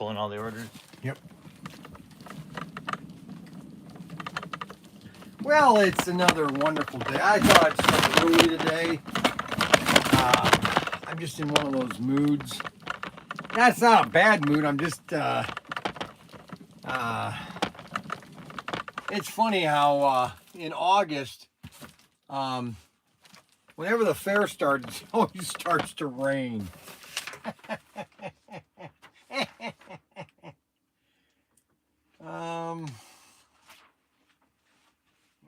pulling all the orders. Yep. Well, it's another wonderful day. I thought I'd start early today. I'm just in one of those moods. That's not a bad mood. I'm just, it's funny how in August, whenever the fair starts, it always starts to rain.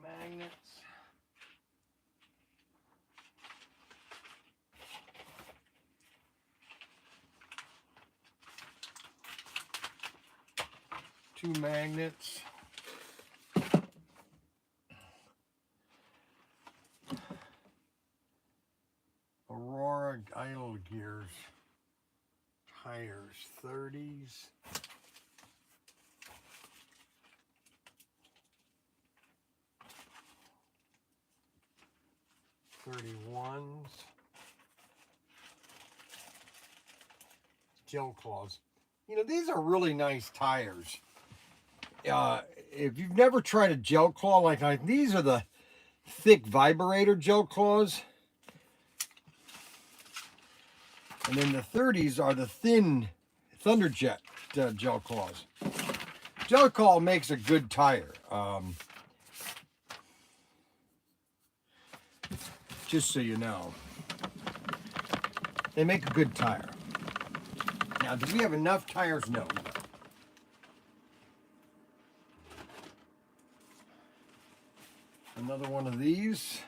Magnets. Two magnets. Aurora idle gears. Tires, 30s. $31s. Gel claws. You know, these are really nice tires. If you've never tried a gel claw like these are the thick vibrator gel claws. And then the 30s are the thin Thunderjet gel claws. Gel claw makes a good tire. Just so you know. They make a good tire. Now, do we have enough tires? No. Another one of these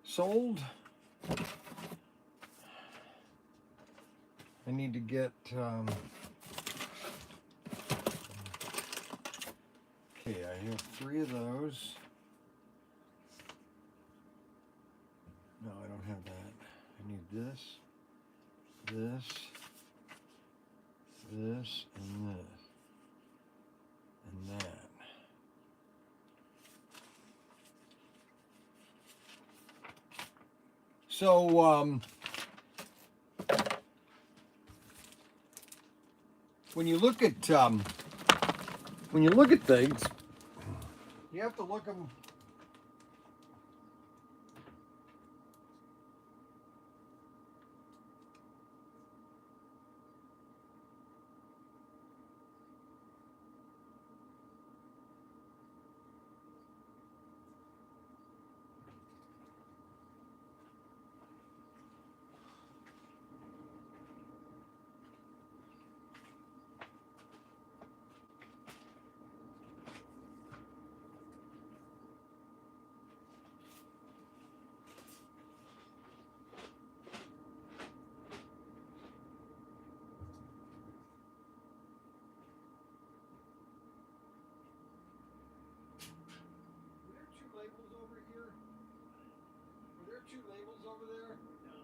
sold. I need to get, okay, I have 3 of those. No, I don't have that. I need this, this, this, and this, and that. So, when you look at things, you have to look them. Two labels over there? No.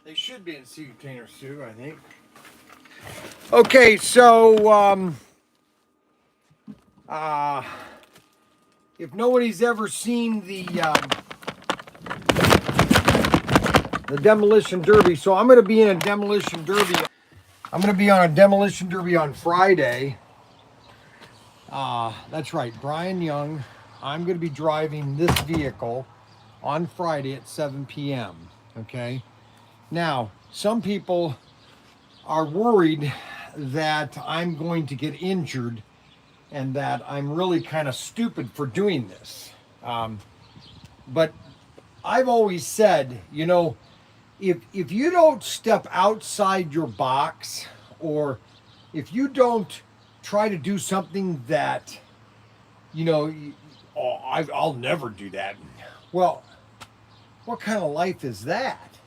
They should be in sea containers too, I think. Okay, so if nobody's ever seen the the Demolition Derby. So I'm going to be in a Demolition Derby. I'm going to be on a Demolition Derby on Friday. That's right, Bryan Young. I'm going to be driving this vehicle on Friday at 7 p.m. Okay. Now, some people are worried that I'm going to get injured and that I'm really kind of stupid for doing this. But I've always said, you know, if you don't step outside your box, or if you don't try to do something that, you know, I'll never do that. Well, what kind of life is that?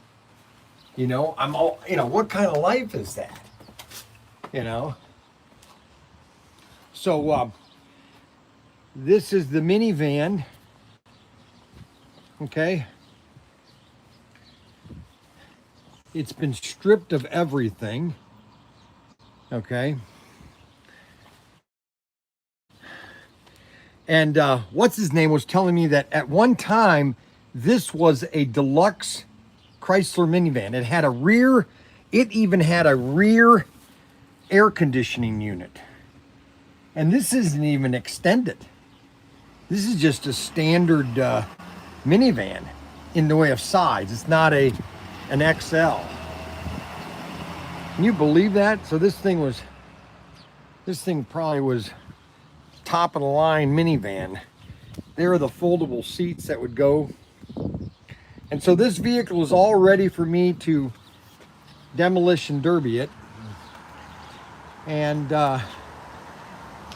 You know, what kind of life is that? You know? So, this is the minivan. Okay. It's been stripped of everything. Okay. And what's his name was telling me that at one time, this was a deluxe Chrysler minivan. It even had a rear air conditioning unit. And this isn't even extended. This is just a standard minivan in the way of size. It's not an XL. Can you believe that? So this thing probably was top of the line minivan. There are the foldable seats that would go. And so this vehicle is all ready for me to Demolition Derby it. And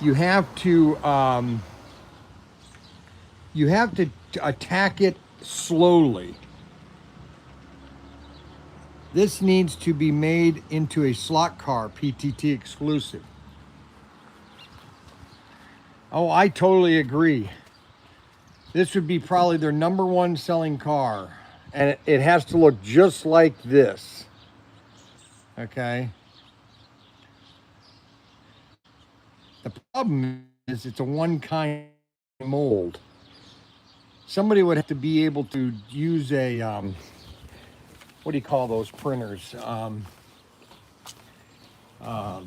you have to attack it slowly. This needs to be made into a slot car, PTT exclusive. Oh, I totally agree. This would be probably their #1 selling car. And it has to look just like this. Okay. The problem is it's a one-kind mold. Somebody would have to be able to use a, what do you call those printers? I don't know.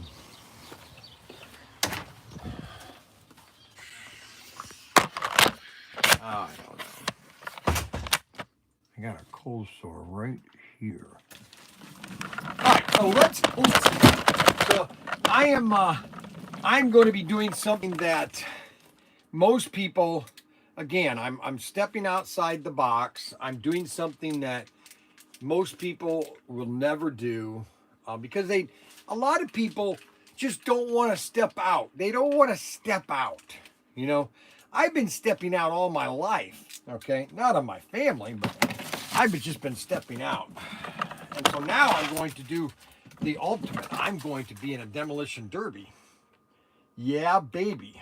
I got a cold sore right here. All right, so let's so I'm going to be doing something that most people, again, I'm stepping outside the box. I'm doing something that most people will never do because a lot of people just don't want to step out. They don't want to step out. You know, I've been stepping out all my life. Okay, not on my family, but I've just been stepping out. And so now I'm going to do the ultimate. I'm going to be in a Demolition Derby. Yeah, baby.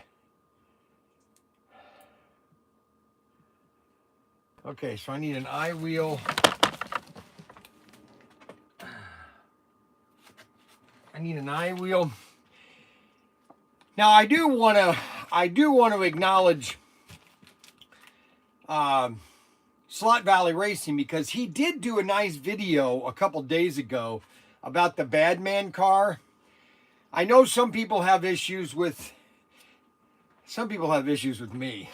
Okay, so I need an eye wheel. I need an eye wheel. Now I do want to acknowledge Slot Valley Racing, because he did do a nice video a couple days ago about the Badman car. I know some people have issues with me.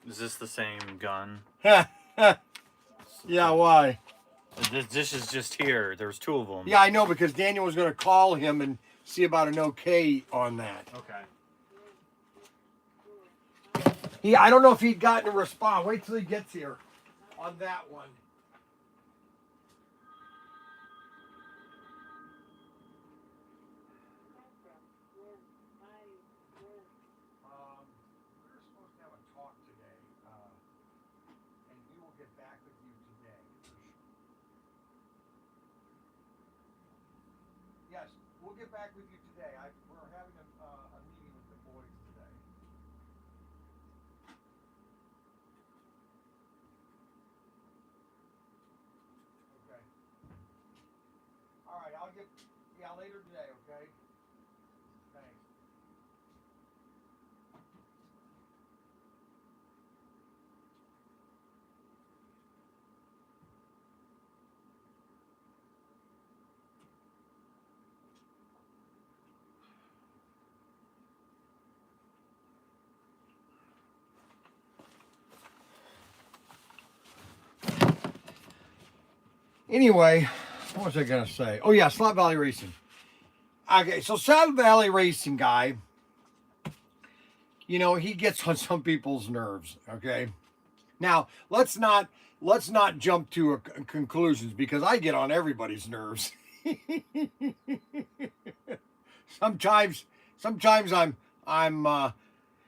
Is this the same gun? Yeah, why? This is just here. There's 2 of them. Yeah, I know, because Daniel was going to call him and see about an okay on that. Okay. I don't know if he'd gotten a response. Wait till he gets here on that one. We're supposed to have a talk today, and we will get back with you today. Yes, we'll get back with you today. We're having a meeting with the boys today. Okay. All right, I'll get, later today, okay? Thanks. Anyway, what was I gonna say? Oh yeah, Slot Valley Racing. Okay, so Slot Valley Racing guy, you know, he gets on some people's nerves. Okay, now let's not jump to conclusions, because I get on everybody's nerves. sometimes I'm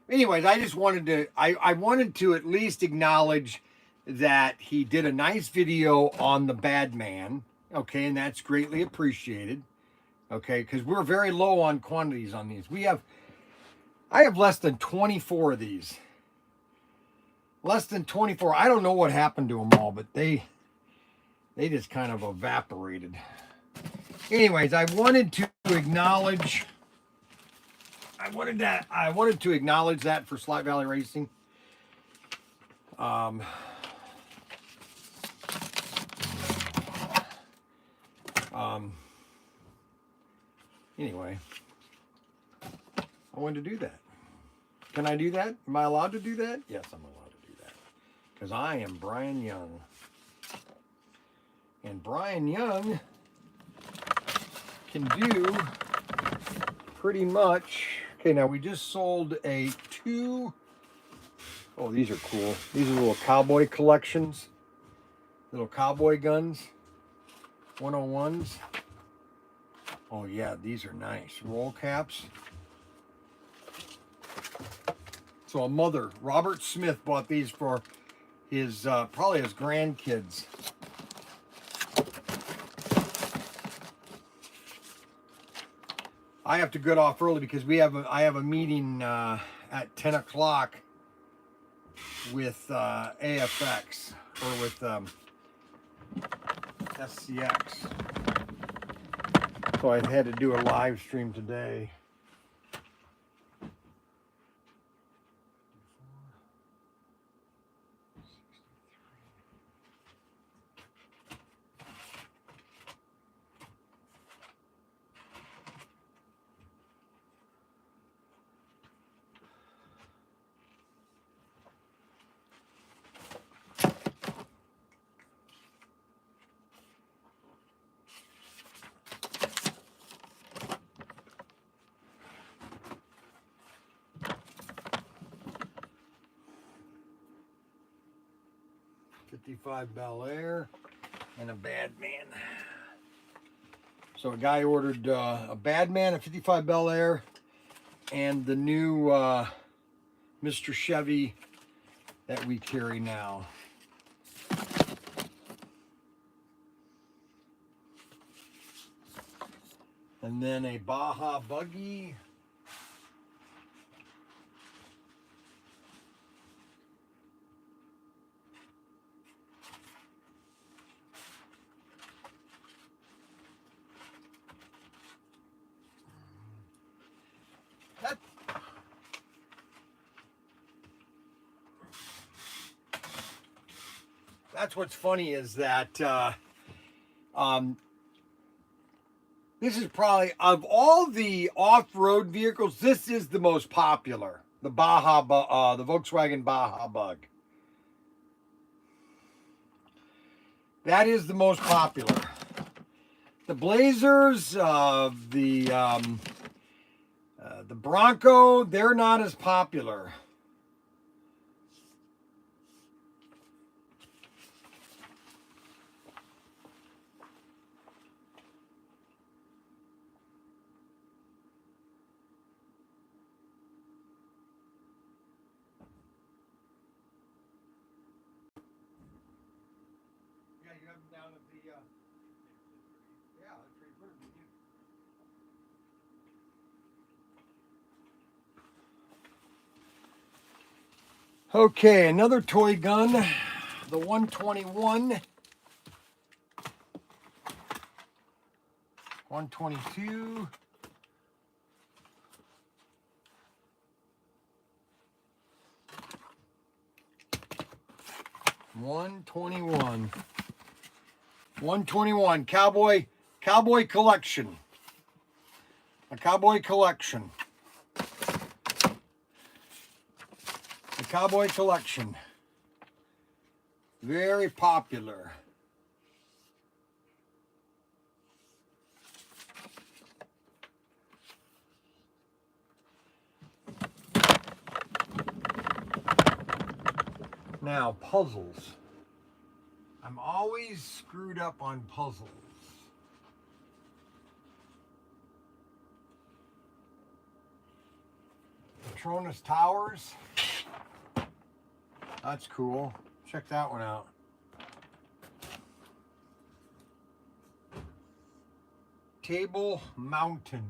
anyways, I just wanted to I wanted to at least acknowledge that he did a nice video on the Bad Man. Okay, and that's greatly appreciated. Okay, because we're very low on quantities on these. I have less than 24 of these. Less than 24. I don't know what happened to them all, but they just kind of evaporated. Anyways, I wanted to acknowledge that for Slot Valley Racing. Anyway, I wanted to do that. Can I do that? Am I allowed to do that? Yes, I'm allowed to do that. Because I am Bryan Young. And Bryan Young can do pretty much. Okay, now we just sold a 2. Oh, these are cool. These are little cowboy collections. Little cowboy guns. 101s. Oh yeah, these are nice. Roll caps. So a mother, Robert Smith, bought these for his probably his grandkids. I have to get off early because I have a meeting at 10 o'clock with AFX or with SCX. So I had to do a live stream today. '55 Bel Air and a Bad Man. So a guy ordered a Bad Man, a '55 Bel Air, and the new Mr. Chevy that we carry now. And then a Baja Buggy. That's what's funny is that this is probably, of all the off-road vehicles, this is the most popular. The the Volkswagen Baja Bug. That is the most popular. The Blazers, the Bronco, they're not as popular. You have them down at the, yeah, that's where you put them. Okay, another toy gun, the 121, 122, $121. 121 cowboy collection. A cowboy collection. The cowboy collection. Very popular. Now, puzzles. I'm always screwed up on puzzles. Patronus Towers. That's cool. Check that one out. Table Mountain.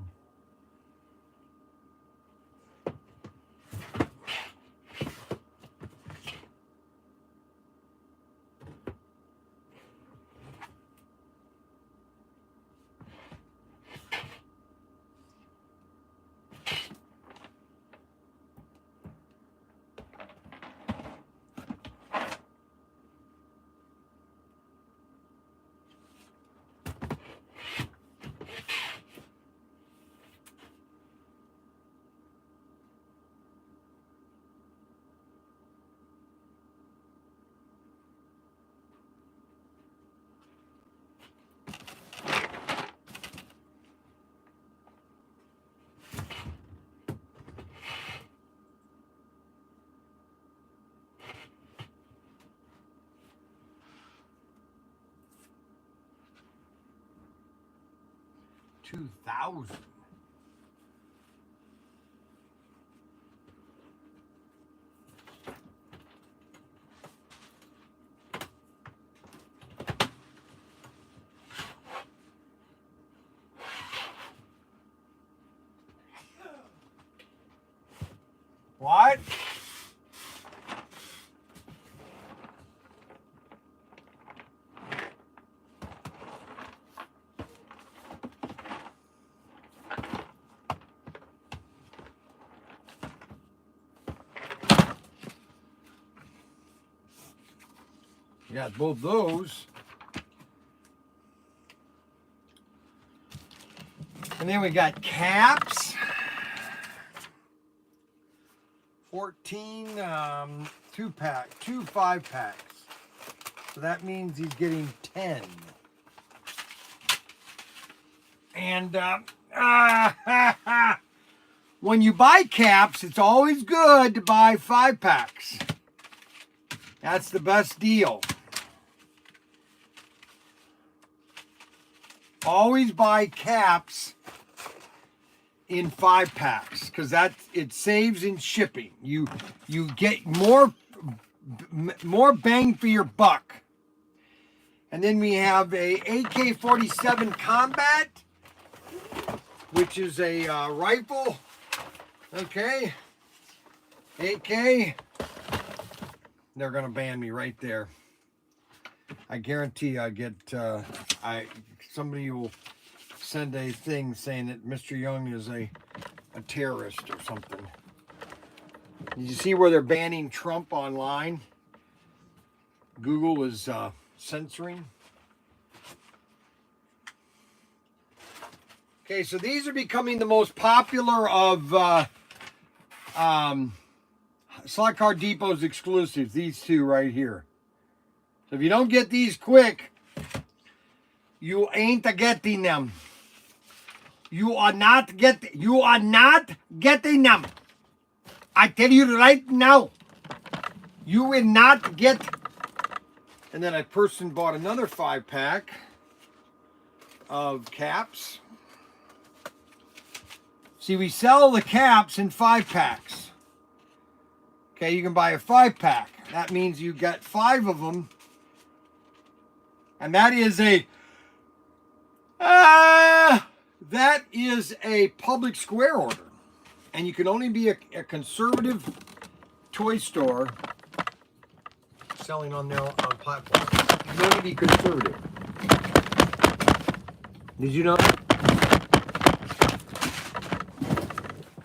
$2,000. What? You got both those. And then we got caps. 14 2-pack, 2 5-packs. So that means he's getting 10. And when you buy caps, it's always good to buy 5-packs. That's the best deal. Always buy caps in 5-packs because it saves in shipping. You get more bang for your buck. And then we have a AK-47 Combat, which is a rifle. Okay, AK. They're gonna ban me right there. I guarantee I get somebody will send a thing saying that Mr. Young is a terrorist or something. Did you see where they're banning Trump online? Google is censoring. Okay, so these are becoming the most popular of Slot Car Depot's exclusives. These two right here. So if you don't get these quick, you ain't getting them. You are not getting them. I tell you right now. You will not get. And then a person bought another 5-pack of caps. See, we sell the caps in 5-packs. Okay, you can buy a 5-pack. That means you got 5 of them. And that is a public square order. And you can only be a conservative toy store selling on their platform. You can only be conservative. Did you know?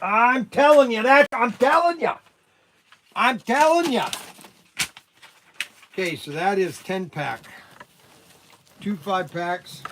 I'm telling you that. I'm telling you. Okay, so that is 10-pack. 2 5-packs.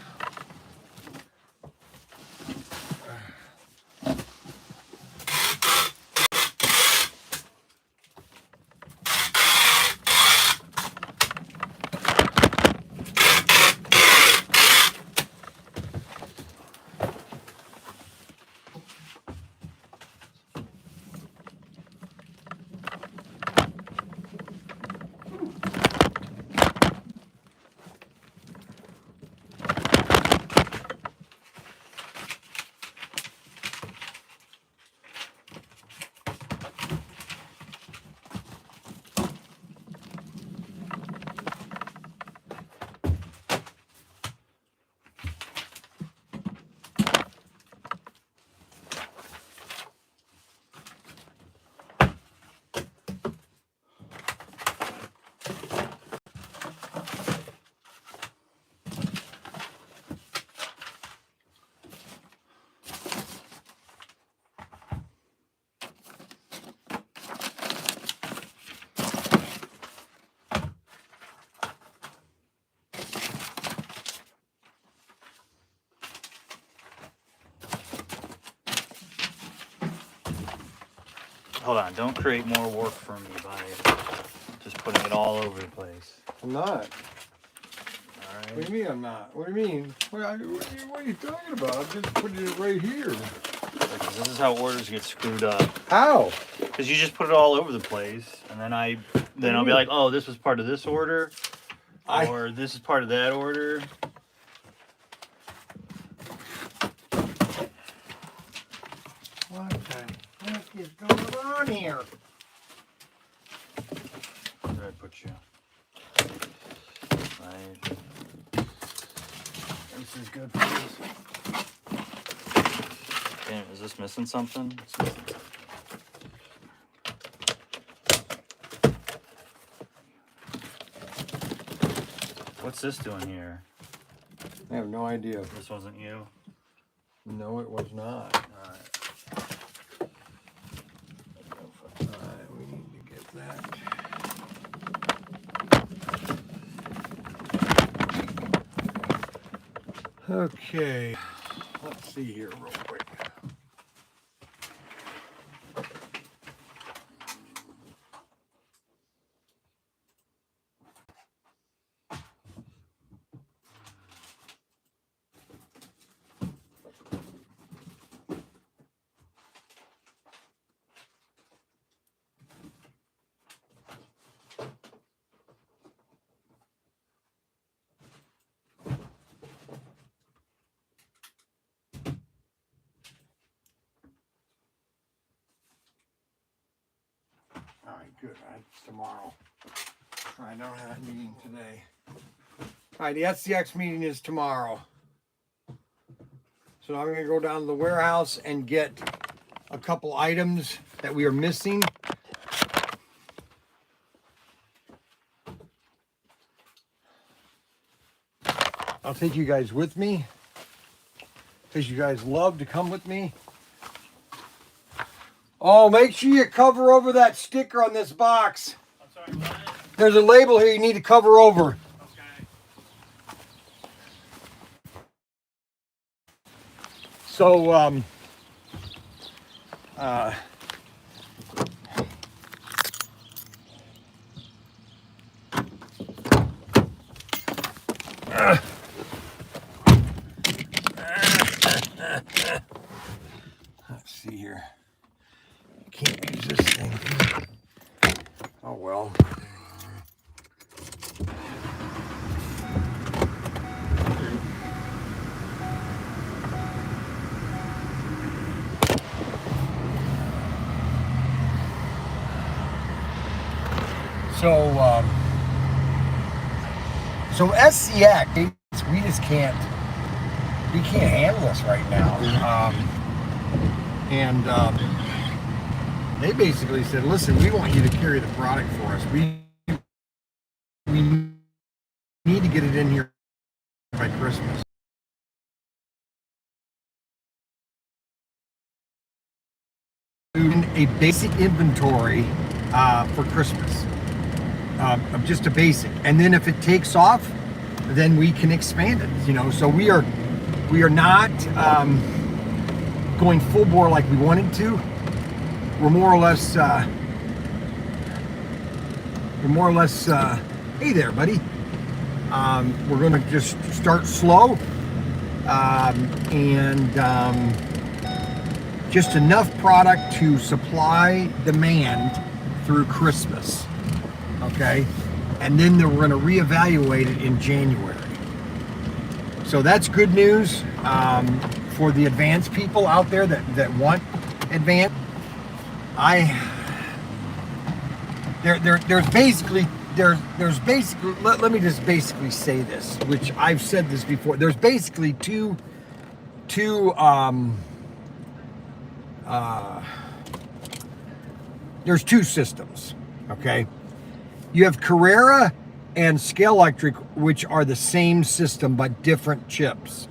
hold on. Don't create more work for me by just putting it all over the place. I'm not. All What right. do you mean I'm not? What do you mean? What are you talking about? I'm just putting it right here. Because this is how orders get screwed up. How? Because you just put it all over the place, and then I'll be like, oh, this was part of this order, or this is part of that order. What the heck is going on here? Where did I put you? Right. This is good for this. Damn, is this missing something? It's missing something. What's this doing here? I have no idea. This wasn't you? No, it was not. Alright. Alright, we need to get that. Okay, let's see here real quick. All right, good. That's tomorrow. I don't have a meeting today. All right, the SCX meeting is tomorrow. So now I'm going to go down to the warehouse and get a couple items that we are missing. I'll take you guys with me because you guys love to come with me. Oh, make sure you cover over that sticker on this box. I'm sorry, what? There's a label here you need to cover over. Okay. So, let's see here. Can't use this thing. Oh well. So SCX, we just can't handle this right now. They basically said, listen, we want you to carry the product for us. We need to get it in here by Christmas. A basic inventory for Christmas, just a basic, and then if it takes off, then we can expand it. You know, so we are not going full bore like we wanted to. We're more or less. Hey there, buddy. We're going to just start slow, and just enough product to supply demand through Christmas. Okay, and then we're going to reevaluate it in January. So that's good news for the advanced people out there that want advanced. There's basically let me just basically say this, which I've said this before. There's basically two systems. Okay, you have Carrera and Scale Electric, which are the same system but different chips.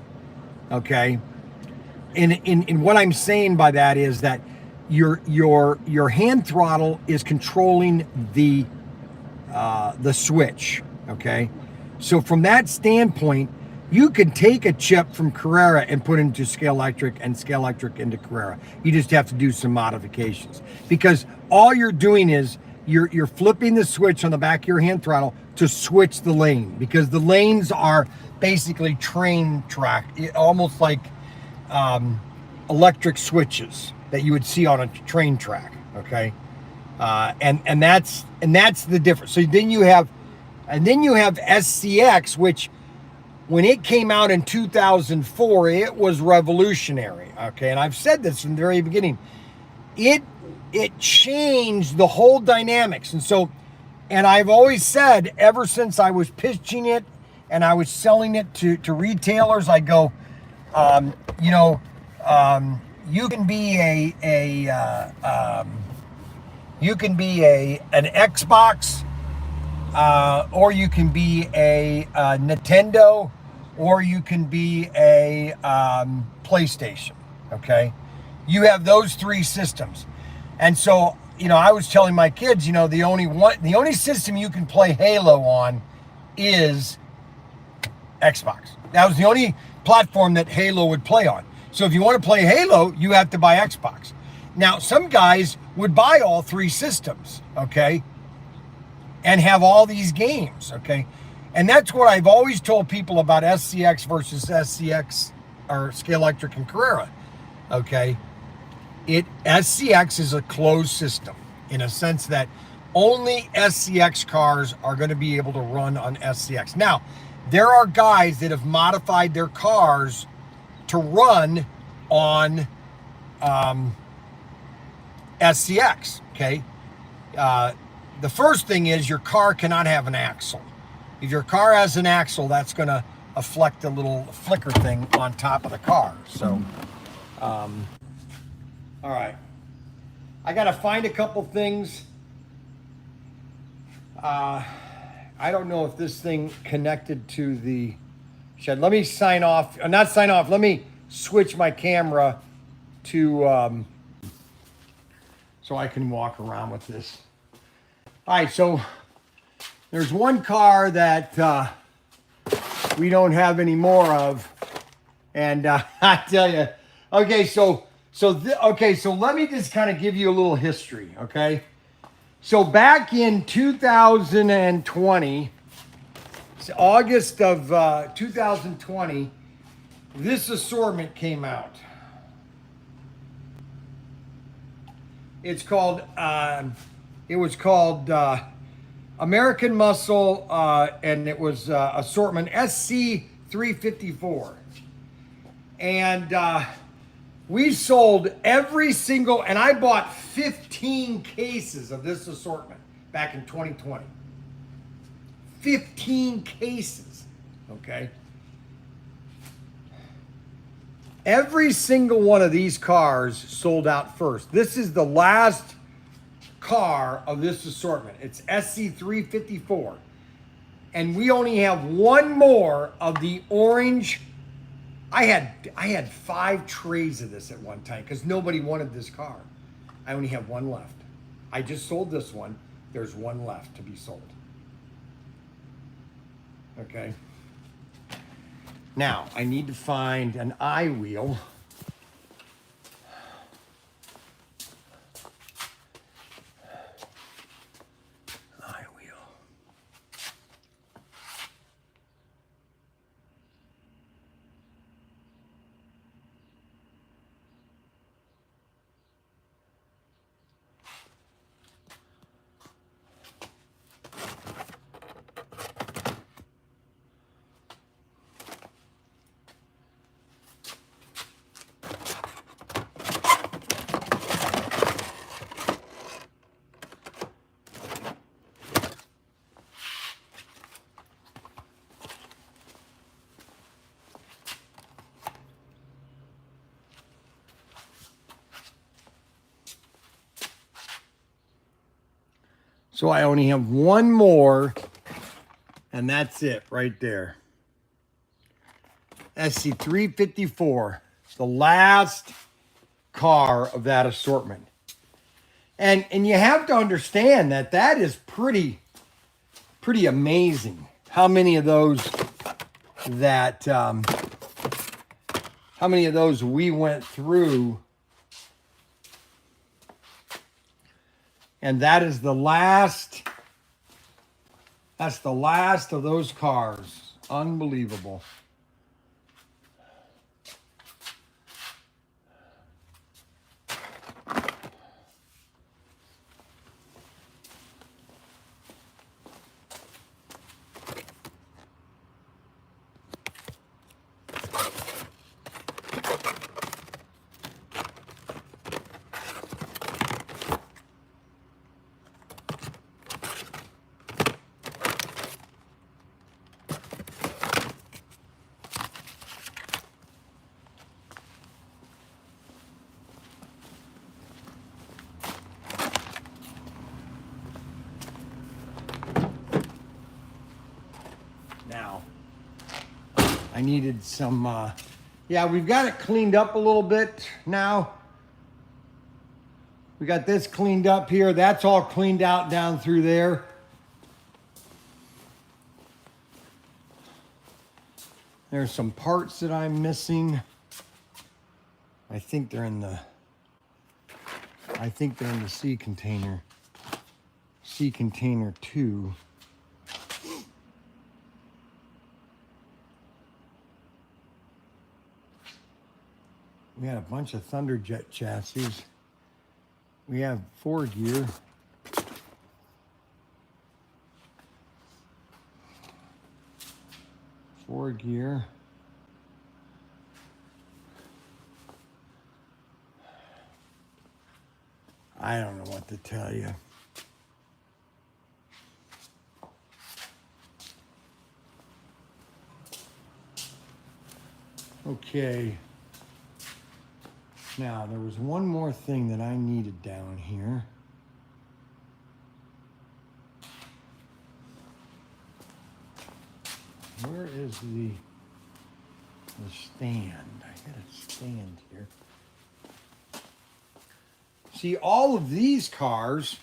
Okay, in what I'm saying by that is that your hand throttle is controlling the switch. Okay, so from that standpoint, You could take a chip from Carrera and put into Scale Electric and Scale Electric into Carrera. You just have to do some modifications because all you're doing is you're flipping the switch on the back of your hand throttle to switch the lane, because the lanes are basically train track, almost like electric switches that you would see on a train track. Okay, and that's the difference. So then you have SCX, which when it came out in 2004, it was revolutionary. Okay, and I've said this from the very beginning. It changed the whole dynamics. And I've always said, ever since I was pitching it and I was selling it to retailers, I go, you can be an Xbox, or you can be a Nintendo, or you can be a PlayStation. Okay, you have those three systems. And so, I was telling my kids, the only system you can play Halo on is Xbox. That was the only platform that Halo would play on. So if you want to play Halo, you have to buy Xbox. Now, some guys would buy all three systems, okay, and have all these games, okay? And that's what I've always told people about SCX versus SCX, or Scale Electric and Carrera, okay? SCX is a closed system in a sense that only SCX cars are going to be able to run on SCX. Now, there are guys that have modified their cars to run on SCX, okay? The first thing is your car cannot have an axle. If your car has an axle, that's going to affect a little flicker thing on top of the car. So, all right, I got to find a couple things. I don't know if this thing connected to the shed. Let me sign off, not sign off. Let me switch my camera to, so I can walk around with this. All right, so there's one car that we don't have any more of. And I tell you, okay, so let me just kind of give you a little history, okay? So back in 2020, August of 2020, this assortment came out. It's called, it was called American Muscle, and it was assortment SC354. And we sold every single, and I bought 15 cases of this assortment back in 2020. 15 cases, okay? Every single one of these cars sold out first. This is the last car of this assortment. It's SC354. And we only have one more of the orange. I had 5 trays of this at one time because nobody wanted this car. I only have one left. I just sold this one. There's one left to be sold. Okay. Now, I need to find an eye wheel. So I only have one more, and that's it right there. SC354, the last car of that assortment. And you have to understand that is pretty amazing how many of those that how many of those we went through. And that is the last. That's the last of those cars. Unbelievable. Now, I needed some, yeah, we've got it cleaned up a little bit now. We got this cleaned up here. That's all cleaned out down through there. There's some parts that I'm missing. I think they're in the sea container. Sea container 2. We had a bunch of Thunderjet chassis. We have 4 gear. I don't know what to tell you. Okay. Now, there was one more thing that I needed down here. Where is the stand? I got a stand here. See, all of these cars,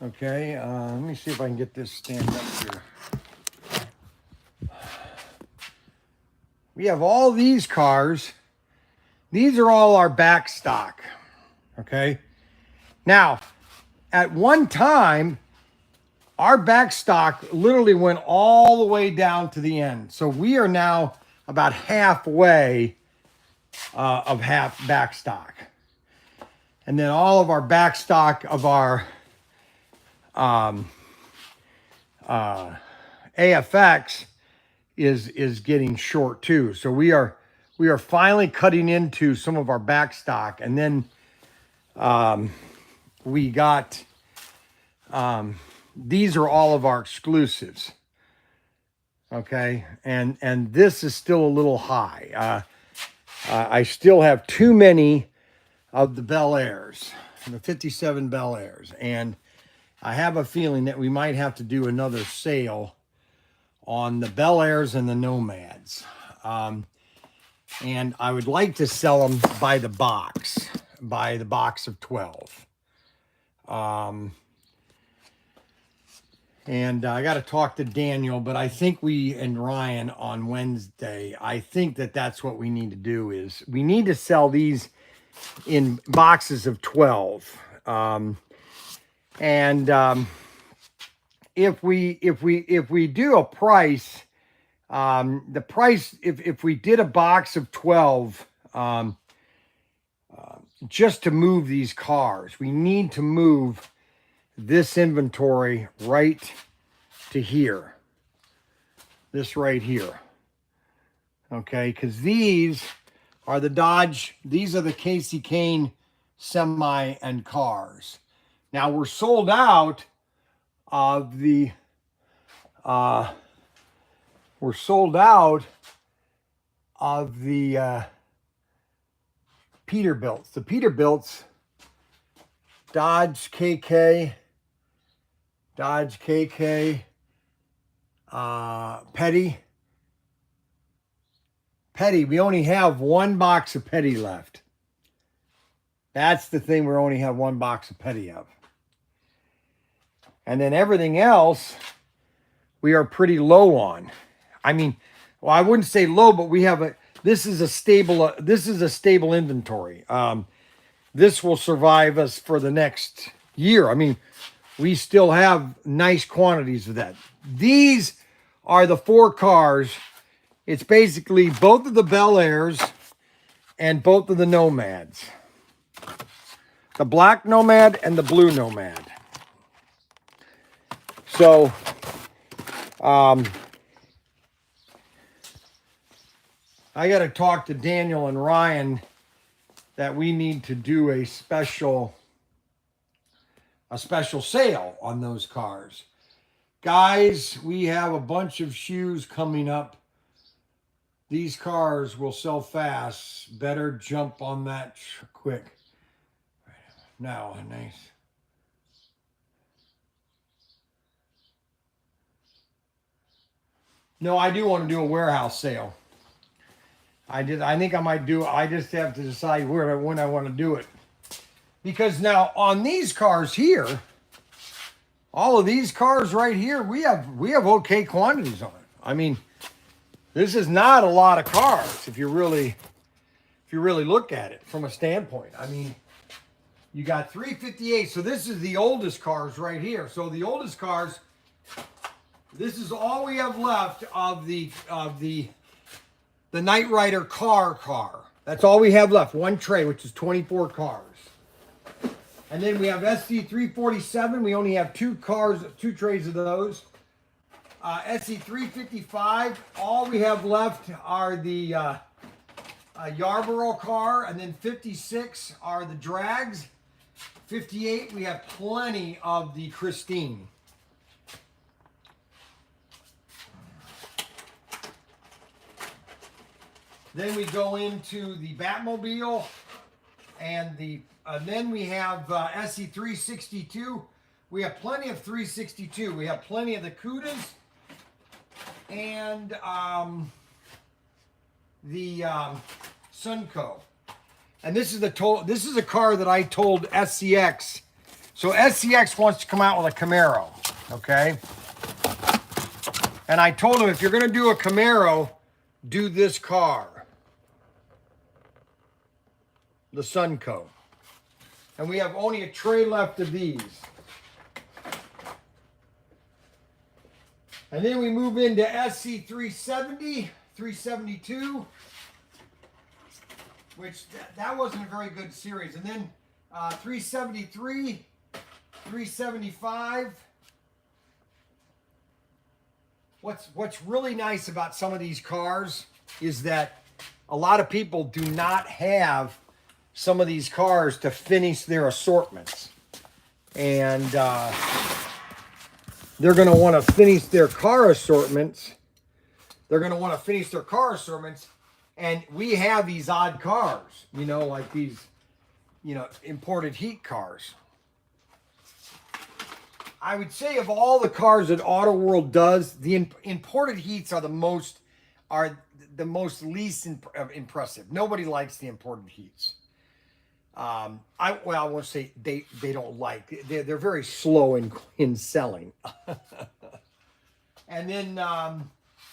okay, let me see if I can get this stand up here. We have all these cars. These are all our back stock, okay? Now, at one time, our back stock literally went all the way down to the end. So we are now about halfway of half back stock. And then all of our back stock of our AFX is getting short too. So we are finally cutting into some of our back stock. And then we got, these are all of our exclusives. Okay. And this is still a little high. I still have too many of the Bel Airs, the 57 Bel Airs. And I have a feeling that we might have to do another sale on the Bel Airs and the Nomads. And I would like to sell them by the box of 12. And I got to talk to Daniel, but I think and Ryan on Wednesday, I think that's what we need to do is we need to sell these in boxes of 12. If we do a price, the price, if we did a box of 12, just to move these cars, we need to move this inventory right to here. This right here. Okay, because these are the Dodge, these are the Casey Kane semi and cars. Now we're sold out of the Peterbilts. The Peterbilts, Dodge KK, Petty, we only have one box of Petty left. That's the thing, we only have one box of Petty of. And then everything else, we are pretty low on. I mean, well, I wouldn't say low, but we have this is a stable inventory. This will survive us for the next year. I mean, we still have nice quantities of that. These are the 4 cars. It's basically both of the Bel Airs and both of the Nomads. The black Nomad and the blue Nomad. So, I got to talk to Daniel and Ryan that we need to do a special sale on those cars. Guys, we have a bunch of shoes coming up. These cars will sell fast. Better jump on that quick. Now, nice. No, I do want to do a warehouse sale. I think I might do it. I just have to decide when I want to do it. Because now on these cars here, all of these cars right here, we have okay quantities on it. I mean, this is not a lot of cars if you really look at it from a standpoint. I mean, you got 358. So this is the oldest cars right here. So the oldest cars, this is all we have left of the Knight Rider car. That's all we have left. One tray, which is 24 cars. And then we have SC347. We only have 2 trays of those. SC355. All we have left are the Yarborough car. And then 56 are the Drags. 58, we have plenty of the Christine. Then we go into the Batmobile, and then we have SC362. We have plenty of 362. We have plenty of the Cudas, and the Sunco. And this is a car that I told SCX. So SCX wants to come out with a Camaro, okay? And I told him, if you're going to do a Camaro, do this car. The Sunco. And we have only a tray left of these. And then we move into SC370, 372, which that wasn't a very good series. And then 373, 375. What's really nice about some of these cars is that a lot of people do not have some of these cars to finish their assortments. And they're going to want to finish their car assortments. And we have these odd cars, like these, imported heat cars. I would say of all the cars that Auto World does, the imported heats are the most least impressive. Nobody likes the imported heats. I won't say they don't like. They're very slow in selling. And then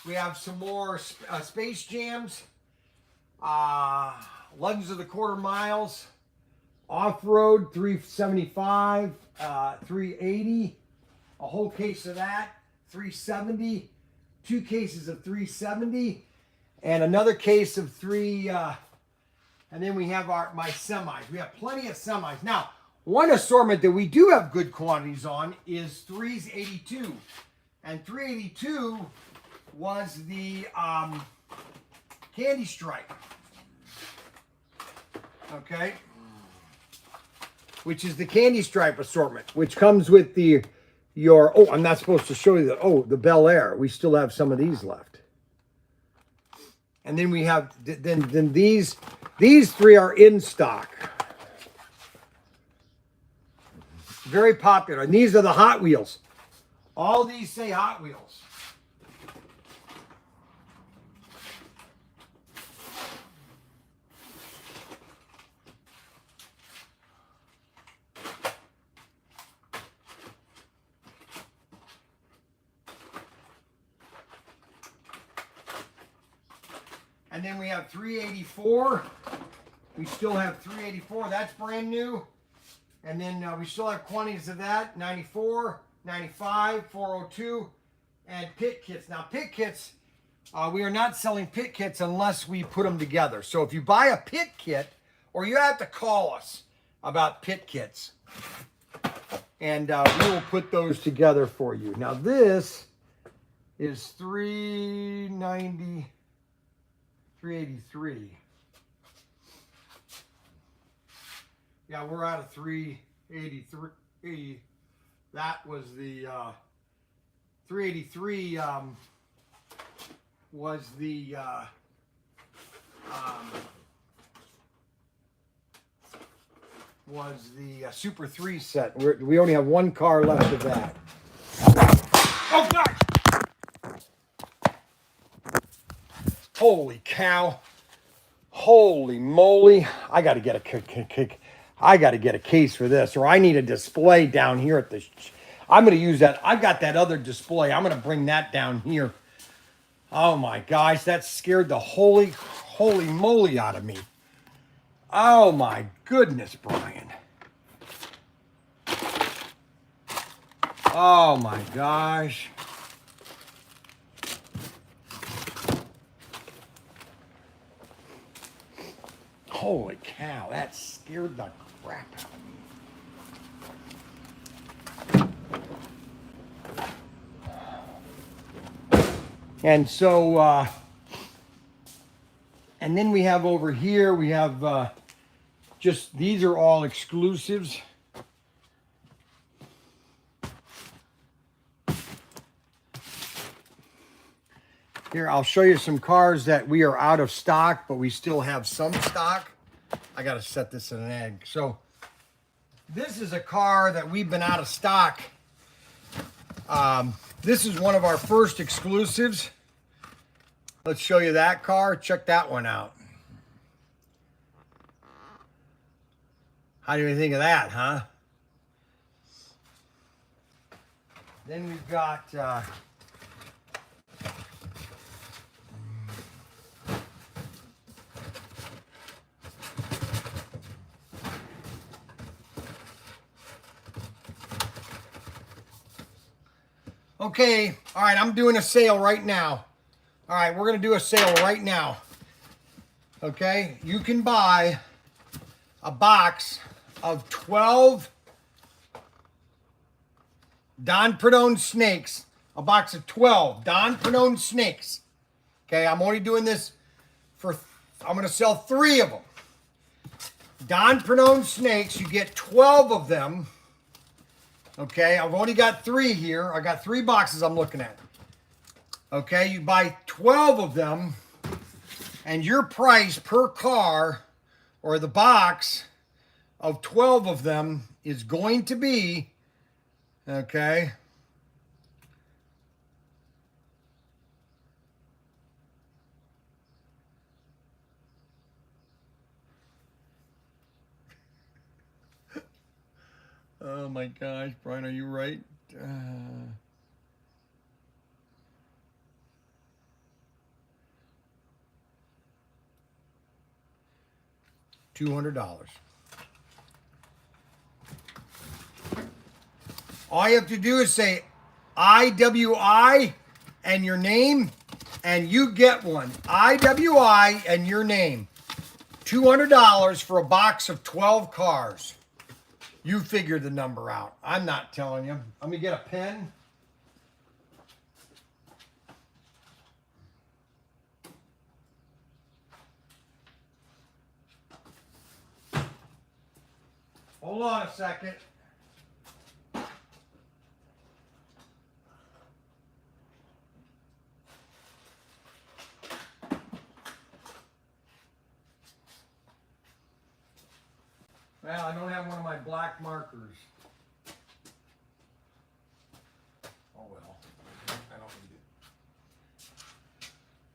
we have some more Space Jams, Legends of the Quarter Miles, Off-Road 375, 380, a whole case of that, 370, 2 cases of 370, and another case of and then we have my semis. We have plenty of semis. Now, one assortment that we do have good quantities on is 382. And 382 was the Candy Stripe. Okay? Which is the Candy Stripe assortment, which comes with I'm not supposed to show you the Bel Air. We still have some of these left. And then we have, then these 3 are in stock. Very popular. And these are the Hot Wheels. All these say Hot Wheels. And then we have 384. We still have 384. That's brand new. And then we still have quantities of that. 94, 95, 402, and pit kits. Now, pit kits, we are not selling pit kits unless we put them together. So if you buy a pit kit, or you have to call us about pit kits, and we will put those together for you. Now, this is 390, 383. Yeah, we're out of 383. That was the 383 was the Super 3 set. We only have one car left of that. Oh, God! Holy cow. Holy moly. I got to get a case for this, or I need a display down here at the... I'm going to use that. I've got that other display. I'm going to bring that down here. Oh my gosh, that scared the holy moly out of me. Oh my goodness, Bryan. Oh my gosh. Holy cow, that scared the crap out of me. And so, and then we have over here, we have just, these are all exclusives. Here, I'll show you some cars that we are out of stock, but we still have some stock. I got to set this in an egg. So this is a car that we've been out of stock. This is one of our first exclusives. Let's show you that car. Check that one out. How do you think of that, huh? Then we've got... Okay, all right, I'm doing a sale right now. All right, we're going to do a sale right now. Okay, you can buy a box of 12 Don Perdone snakes. A box of 12 Don Perdone snakes. Okay, I'm only doing this for, I'm going to sell 3 of them. Don Perdone snakes, you get 12 of them. Okay, I've only got 3 here. I got 3 boxes I'm looking at. Okay, you buy 12 of them, and your price per car, or the box of 12 of them, is going to be, okay, oh my gosh, Bryan, are you right? $200. All you have to do is say IWI and your name, and you get one. IWI and your name. $200 for a box of 12 cars. You figure the number out. I'm not telling you. Let me get a pen. Hold on a second. Well, I don't have one of my black markers. Oh well, I don't need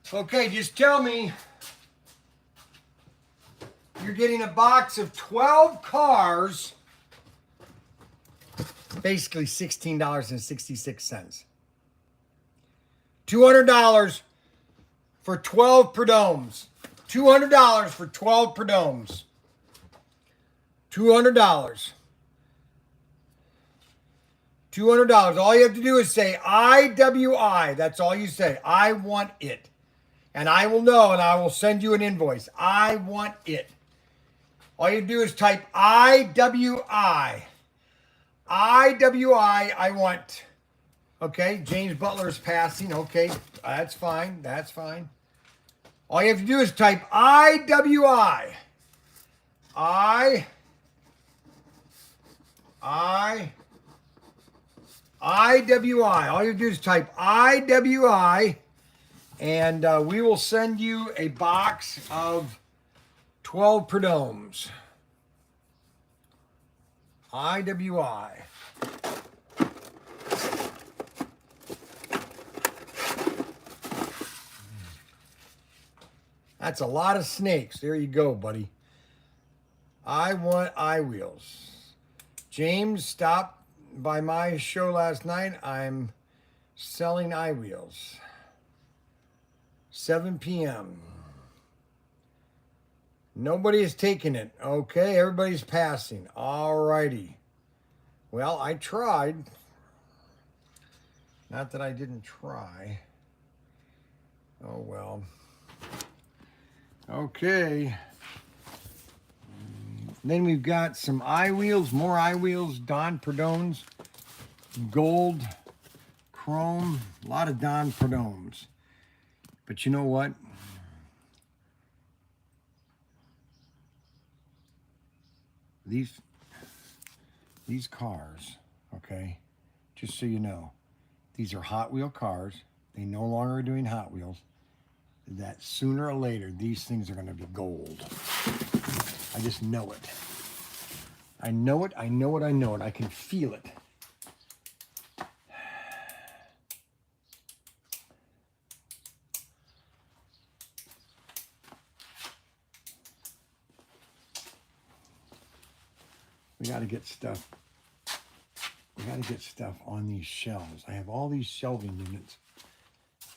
it. Okay, just tell me you're getting a box of 12 cars, basically $16.66. $200 for 12 Perdomes. $200 for 12 Perdomes. $200. $200. All you have to do is say IWI. That's all you say. I want it. And I will know, and I will send you an invoice. I want it. All you do is type IWI. IWI, I want. Okay, James Butler's passing. Okay, that's fine. That's fine. All you have to do is type IWI. IWI. All you do is type IWI, and we will send you a box of 12 Perdomes. IWI. That's a lot of snakes. There you go, buddy. I want iWheels. James stopped by my show last night. I'm selling iWheels. 7 p.m. Nobody is taking it. Okay, everybody's passing. All righty. Well, I tried. Not that I didn't try. Oh, well. Okay. Then we've got some iWheels, more iWheels, Don Perdones, gold, chrome, a lot of Don Perdones. But you know what? These cars, okay, just so you know, these are Hot Wheel cars. They no longer are doing Hot Wheels. That sooner or later, these things are going to be gold. I just know it. I know it, I know it, I know it. I can feel it. We got to get stuff. We got to get stuff on these shelves. I have all these shelving units,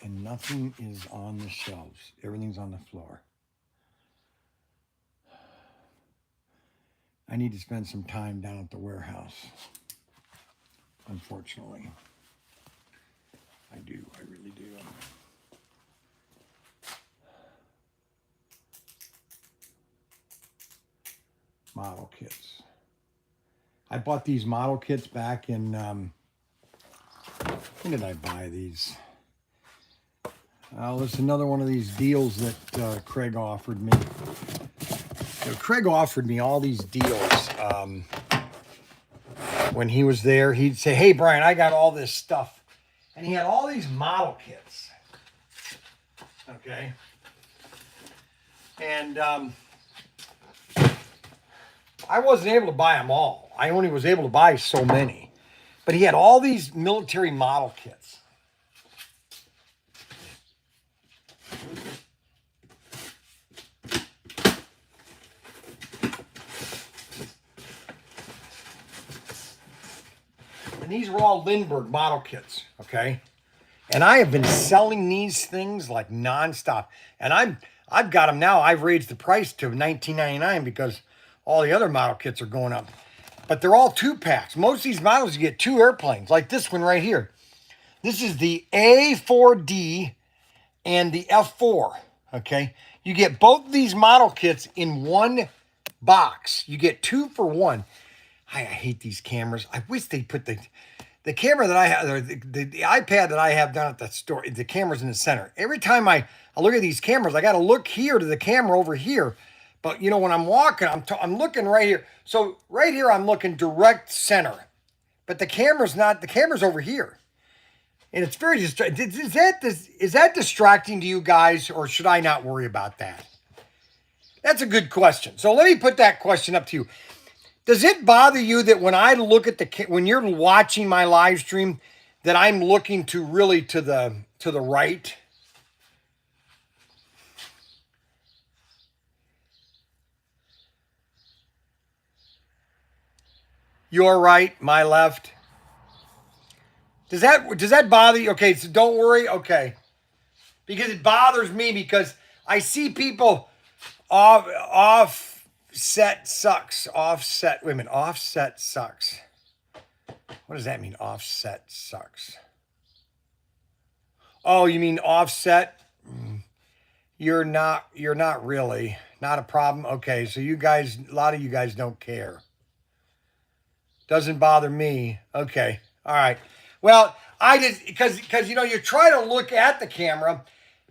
and nothing is on the shelves. Everything's on the floor. I need to spend some time down at the warehouse. Unfortunately. I do. I really do. Model kits. I bought these model kits back in, when did I buy these? It's another one of these deals that Craig offered me. So Craig offered me all these deals. When he was there, he'd say, hey, Bryan, I got all this stuff. And he had all these model kits. Okay. And I wasn't able to buy them all. I only was able to buy so many. But he had all these military model kits. And these were all Lindbergh model kits, okay? And I have been selling these things like nonstop. And I've got them now. I've raised the price to $19.99 because all the other model kits are going up. But they're all 2-packs. Most of these models, you get 2 airplanes, like this one right here. This is the A4D and the F4, okay? You get both of these model kits in one box. You get 2 for 1. I hate these cameras. I wish they put the camera that I have, or the iPad that I have down at the store, the camera's in the center. Every time I look at these cameras, I got to look here to the camera over here. But, you know, when I'm walking, I'm looking right here. So right here, I'm looking direct center. But the camera's not, the camera's over here. And it's very distracting. Is that distracting to you guys, or should I not worry about that? That's a good question. So let me put that question up to you. Does it bother you that when I look at when you're watching my live stream, that I'm looking to really to the right? Your right, my left. Does that bother you? Okay, so don't worry. Okay. Because it bothers me because I see people Offset sucks. Offset. Wait a minute. Offset sucks. What does that mean? Offset sucks. Oh, you mean offset? You're not really. Not a problem. Okay, so you guys, a lot of you guys don't care. Doesn't bother me. Okay. All right. Well, I just, because you know, you try to look at the camera,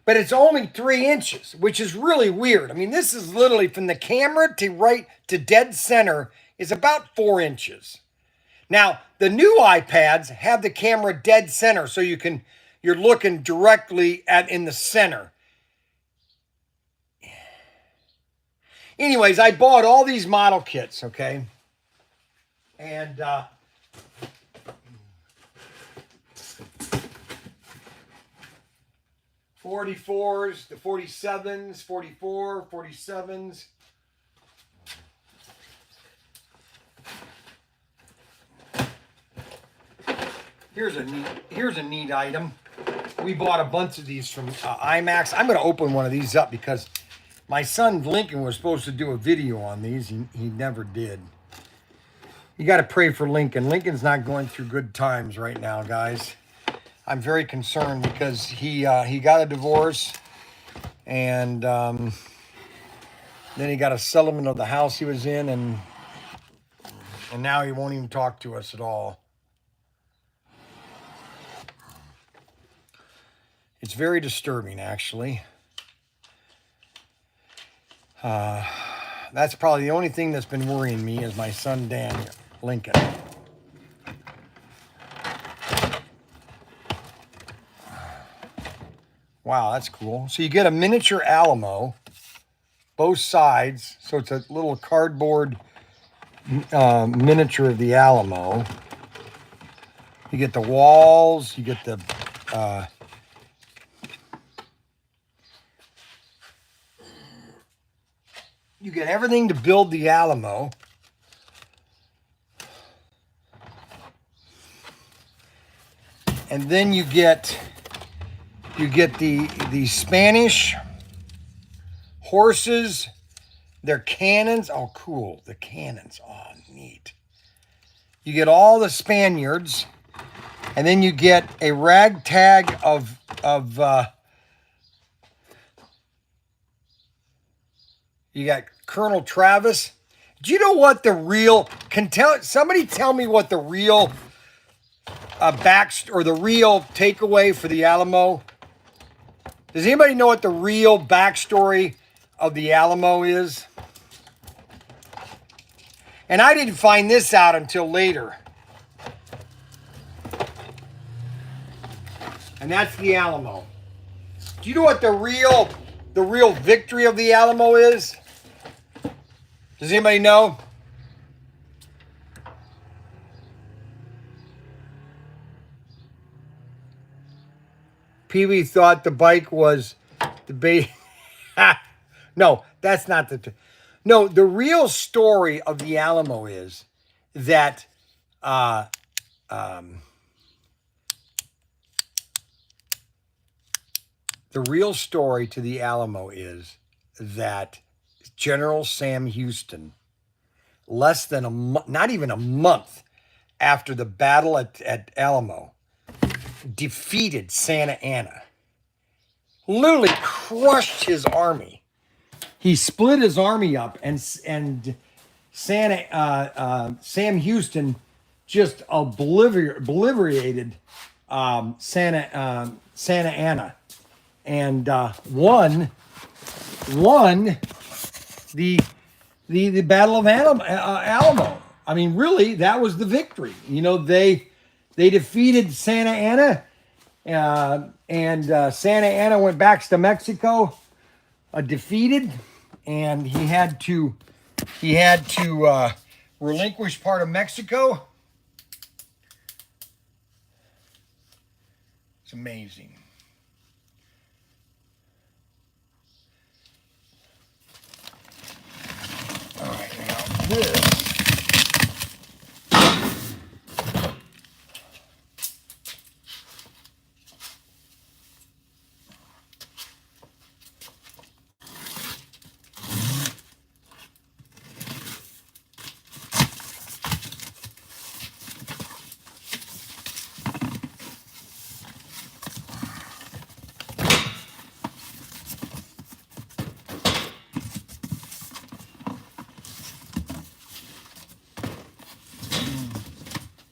but it's only 3 inches, which is really weird. I mean, this is literally from the camera to right to dead center is about 4 inches. Now, the new iPads have the camera dead center, so you're looking directly in the center. Anyways, I bought all these model kits, okay? And 44s, the 47s, 47s. Here's a neat item. We bought a bunch of these from IMAX. I'm going to open one of these up because my son Lincoln was supposed to do a video on these. He never did. You got to pray for Lincoln. Lincoln's not going through good times right now, guys. I'm very concerned because he got a divorce, and then he got a settlement of the house he was in, and now he won't even talk to us at all. It's very disturbing, actually. That's probably the only thing that's been worrying me is my son Daniel Lincoln. Wow, that's cool. So you get a miniature Alamo, both sides. So it's a little cardboard miniature of the Alamo. You get the walls. You get the you get everything to build the Alamo. And then you get the Spanish horses, their cannons. Oh, cool. The cannons. Oh, neat. You get all the Spaniards, and then you get a ragtag of you got Colonel Travis. Do you know what the real somebody tell me what the real the real takeaway for the Alamo? Does anybody know what the real backstory of the Alamo is? And I didn't find this out until later. And that's the Alamo. Do you know what the real victory of the Alamo is? Does anybody know? Pee-wee thought the bike was the bait. No, that's not the... No, the real story of the Alamo is that the real story to the Alamo is that General Sam Houston, less than a month, not even a month after the battle at Alamo, defeated Santa Anna. Literally crushed his army. He split his army up, and Sam Houston just obliterated Santa Anna, and won the Battle of Alamo. I mean, really, that was the victory. You know, they defeated Santa Anna, and Santa Anna went back to Mexico, defeated, and he had to relinquish part of Mexico. It's amazing. All right, now this.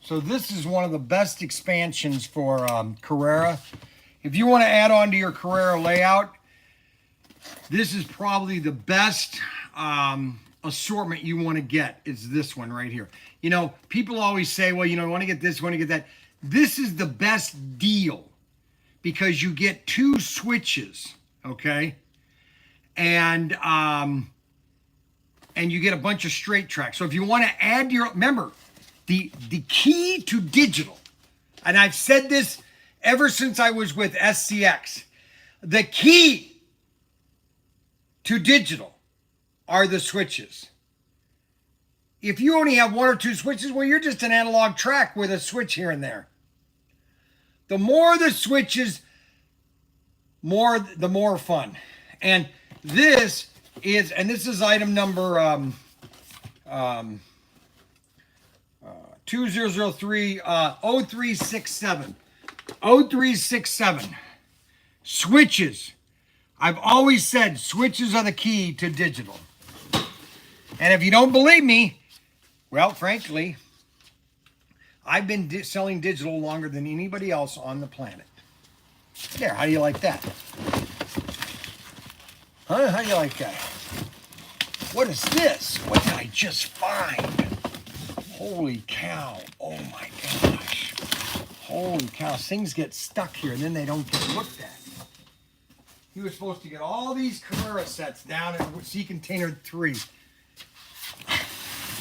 So this is one of the best expansions for Carrera. If you want to add on to your Carrera layout, this is probably the best assortment you want to get. Is this one right here. You know, people always say, well, you know, I want to get this, want to get that. This is the best deal because you get 2 switches, okay? And you get a bunch of straight tracks. So if you want to add your, remember, the key to digital, and I've said this ever since I was with SCX, the key to digital are the switches. If you only have 1 or 2 switches, well, you're just an analog track with a switch here and there. The more the switches, the more fun. And this is item number 2003 0367. 0367. Switches. I've always said switches are the key to digital. And if you don't believe me, well, frankly, I've been selling digital longer than anybody else on the planet. There, how do you like that? Huh? How do you like that? What is this? What did I just find? Holy cow. Oh my gosh. Holy cow. Things get stuck here and then they don't get looked at. He was supposed to get all these Carrera sets down in Sea Container 3.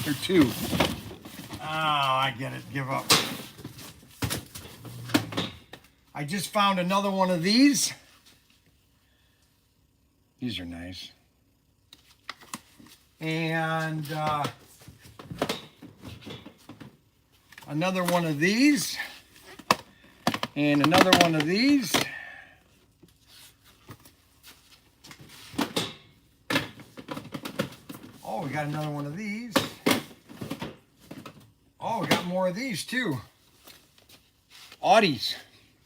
Or 2. Oh, I get it. Give up. I just found another one of these. These are nice. And another one of these. And another one of these. Oh, we got another one of these. Oh, we got more of these too. Audis,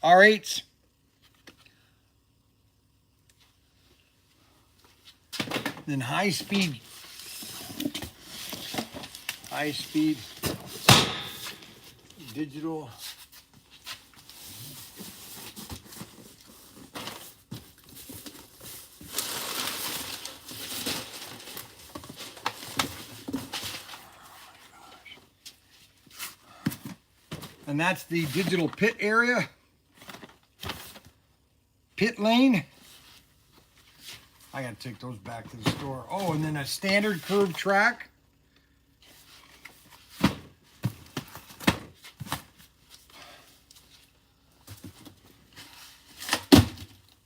R8s. Then high speed digital. And that's the digital pit area. Pit lane. I gotta take those back to the store. Oh, and then a standard curved track.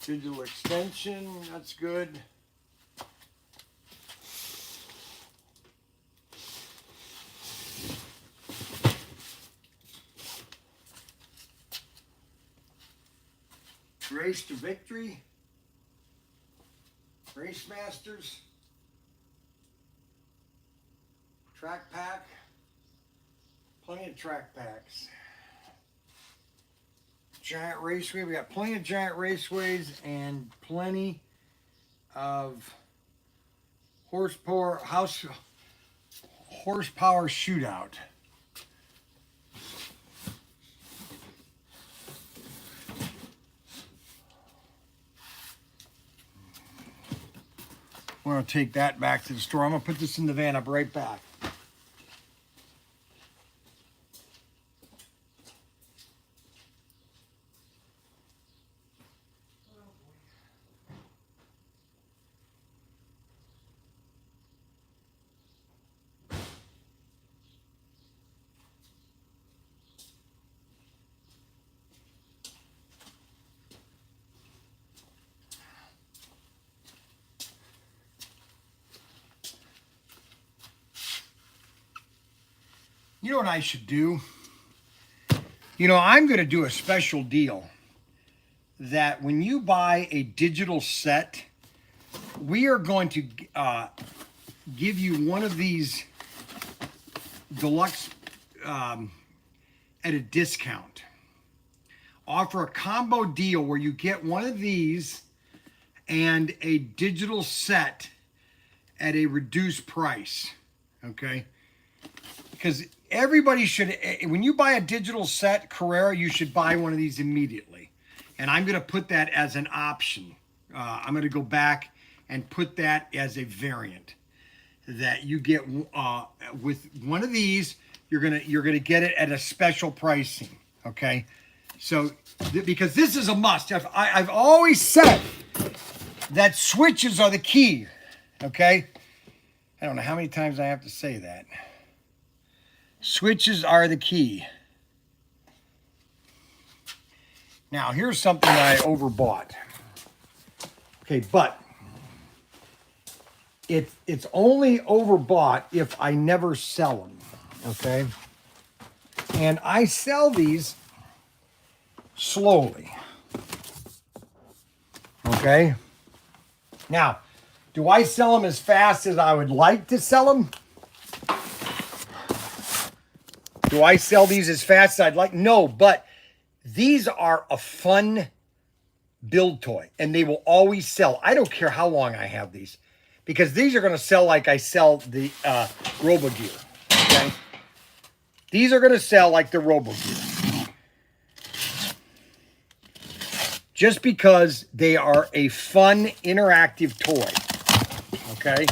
Digital extension, that's good. Race to Victory, Race Masters, Track Pack, plenty of track packs. Giant Raceway, we got plenty of giant raceways and plenty of horsepower shootout. We're going to take that back to the store. I'm going to put this in the van. I'll be right back. You know what I should do? You know, I'm going to do a special deal that when you buy a digital set, we are going to give you one of these deluxe at a discount. Offer a combo deal where you get one of these and a digital set at a reduced price. Okay? because everybody should, when you buy a digital set, Carrera, you should buy one of these immediately. And I'm going to put that as an option. I'm going to go back and put that as a variant that you get with one of these. You're gonna get it at a special pricing. Okay, so because this is a must. I've always said that switches are the key. Okay, I don't know how many times I have to say that. Switches are the key. Now, here's something that I overbought. Okay, but it's only overbought if I never sell them, okay? And I sell these slowly, okay? Now, do I sell them as fast as I would like to sell them? Do I sell these as fast as I'd like? No, but these are a fun build toy, and they will always sell. I don't care how long I have these, because these are going to sell like I sell the RoboGear, okay? These are going to sell like the RoboGear. Just because they are a fun, interactive toy, okay?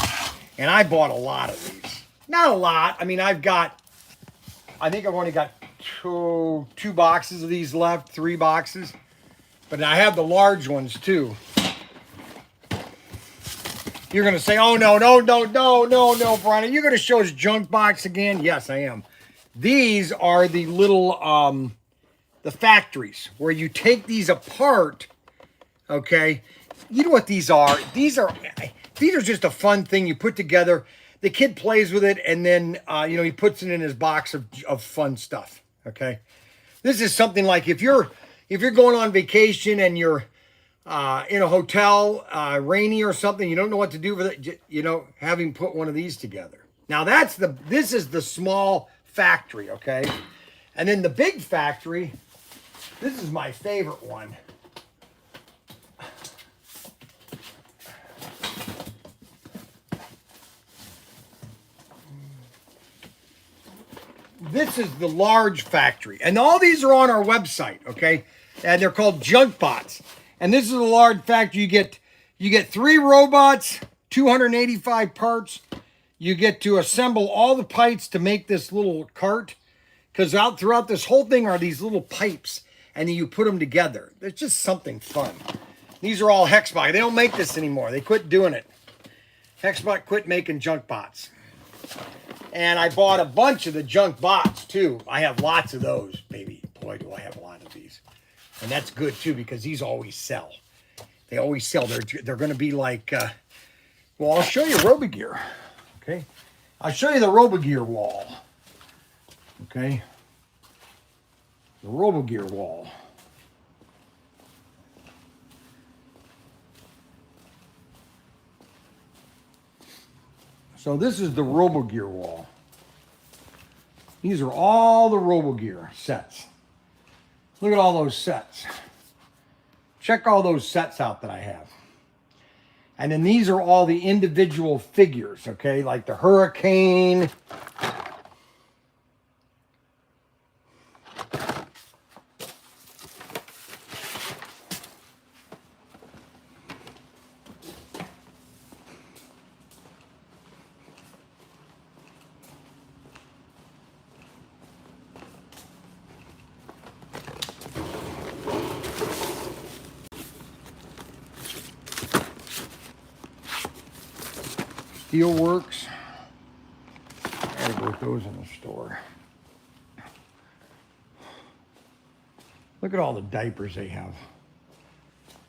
And I bought a lot of these. Not a lot. I mean, I think I've only got two boxes of these left, 3 boxes. But I have the large ones too. You're going to say, oh, no, Bryan. Are you going to show us junk box again? Yes, I am. These are the little, the factories where you take these apart, okay? You know what these are? These are just a fun thing you put together. The kid plays with it, and then, he puts it in his box of fun stuff, okay? This is something like if you're going on vacation and you're in a hotel, rainy or something, you don't know what to do with it, have him put one of these together. Now this is the small factory, okay? And then the big factory, this is my favorite one. This is the large factory. And all these are on our website, okay? And they're called junk bots. And this is a large factory. You get 3 robots, 285 parts. You get to assemble all the pipes to make this little cart. Because throughout this whole thing are these little pipes. And then you put them together. It's just something fun. These are all Hexbot. They don't make this anymore. They quit doing it. Hexbot quit making junk bots. And I bought a bunch of the junk bots, too. I have lots of those, baby. Boy, do I have a lot of these. And that's good, too, because these always sell. They always sell. They're going to be like, well, I'll show you RoboGear. Okay? I'll show you the RoboGear wall. Okay? The RoboGear wall. So this is the RoboGear wall. These are all the RoboGear sets. Look at all those sets. Check all those sets out that I have. And then these are all the individual figures, okay? Like the Hurricane. Steelworks. I gotta go with those in the store. Look at all the diapers they have.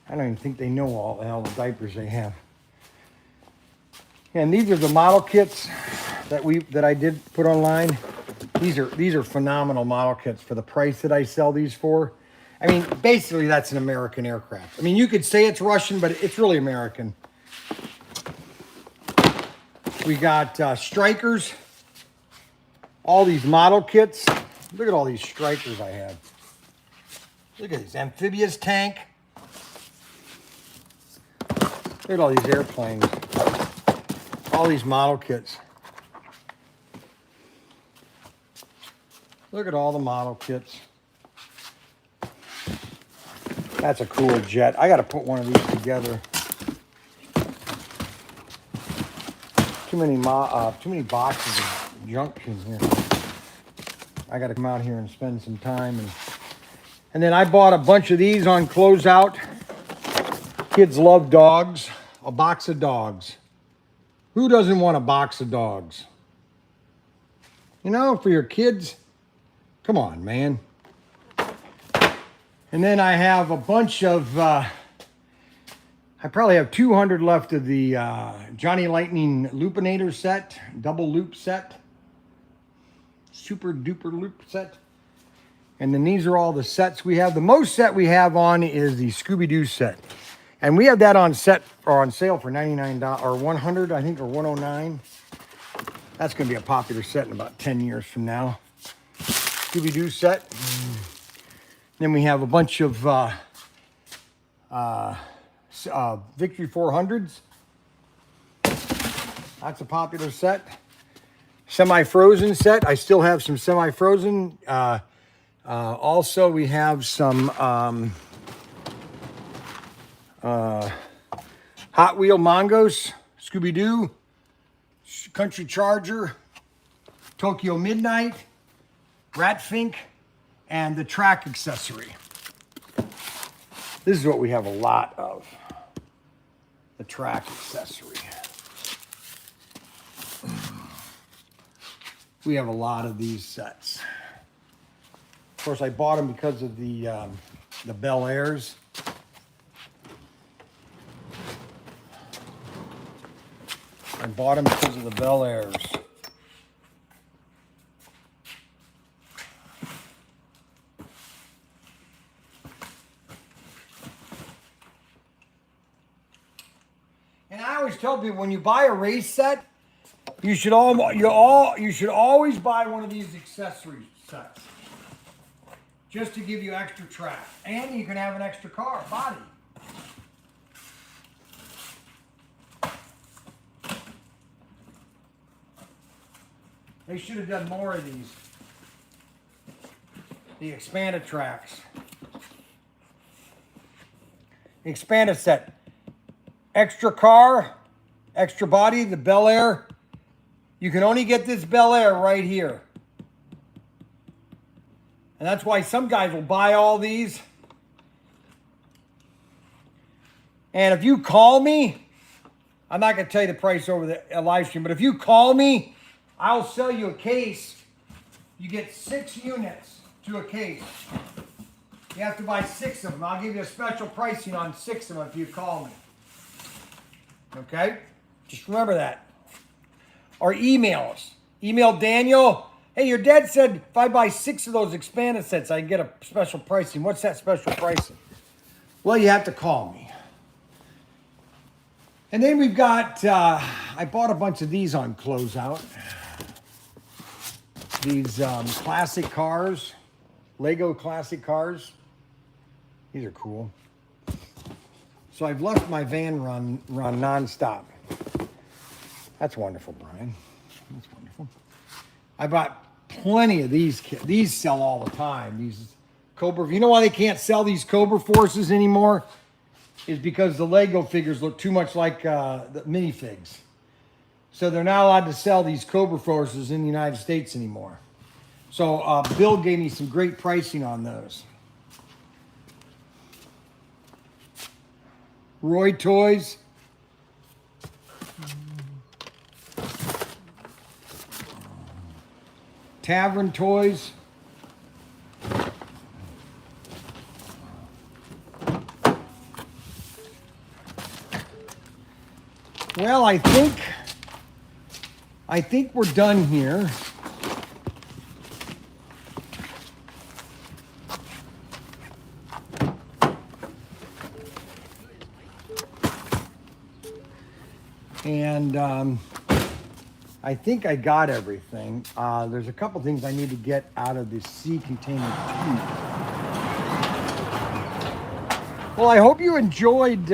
I don't even think they know all the diapers they have. And these are the model kits that I did put online. These are phenomenal model kits for the price that I sell these for. I mean, basically that's an American aircraft. I mean, you could say it's Russian, but it's really American. We got strikers, all these model kits. Look at all these strikers I have. Look at these amphibious tank. Look at all these airplanes. All these model kits. Look at all the model kits. That's a cool jet. I got to put one of these together. Too many boxes of junk in here. I got to come out here and spend some time. And then I bought a bunch of these on closeout. Kids love dogs. A box of dogs. Who doesn't want a box of dogs? You know, for your kids. Come on, man. And then I have a bunch of, I probably have 200 left of the Johnny Lightning Loopinator set, double loop set, super duper loop set. And then these are all the sets we have. The most set we have on is the Scooby-Doo set. And we have that on set or on sale for $99 or $100, I think, or $109. That's going to be a popular set in about 10 years from now. Scooby-Doo set. Then we have a bunch of Victory 400s. That's a popular set. Semi-frozen set. I still have some semi-frozen. Also, we have some Hot Wheel Mongos, Scooby-Doo, Country Charger, Tokyo Midnight, Ratfink, and the track accessory. This is what we have a lot of, the track accessory. We have a lot of these sets. Of course, I bought them because of the Bel Airs. I bought them because of the Bel Airs. And I always tell people, when you buy a race set, you should always buy one of these accessory sets, just to give you extra track, and you can have an extra car body. They should have done more of these. The expanded tracks. The expanded set. Extra car, extra body, the Bel Air. You can only get this Bel Air right here. And that's why some guys will buy all these. And if you call me, I'm not going to tell you the price over the live stream, but if you call me, I'll sell you a case. You get 6 units to a case. You have to buy 6 of them. I'll give you a special pricing on 6 of them if you call me. Okay? Just remember that. Or email us. Email Daniel. Hey, your dad said if I buy 6 of those expanded sets, I can get a special pricing. What's that special pricing? Well, you have to call me. And then we've got, I bought a bunch of these on closeout. These classic cars, Lego classic cars. These are cool. So I've left my van run nonstop. That's wonderful, Bryan. That's wonderful. I bought plenty of these. These sell all the time. These Cobra. You know why they can't sell these Cobra Forces anymore? Is because the Lego figures look too much like the minifigs. So they're not allowed to sell these Cobra Forces in the United States anymore. So Bill gave me some great pricing on those. Roy Toys. Tavern Toys. Well, I think we're done here. And I think I got everything. There's a couple things I need to get out of the sea container tube. Well, I hope you enjoyed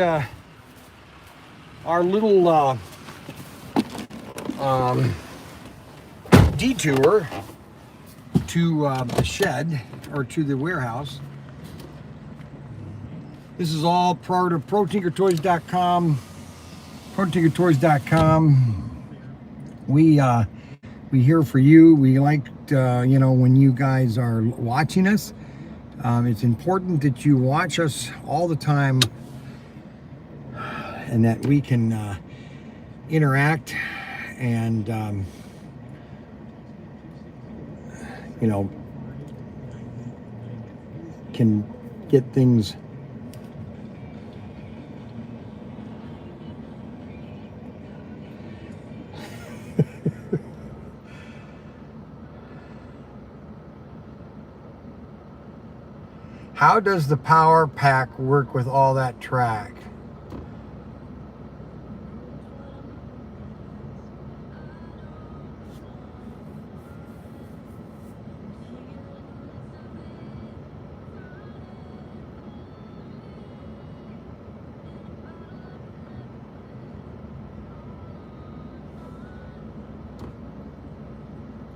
our little detour to the shed or to the warehouse. This is all part of ProTinkerToys.com. ProTinkerToys.com. We here for you. We like when you guys are watching us. It's important that you watch us all the time, and that we can interact and can get things How does the power pack work with all that track?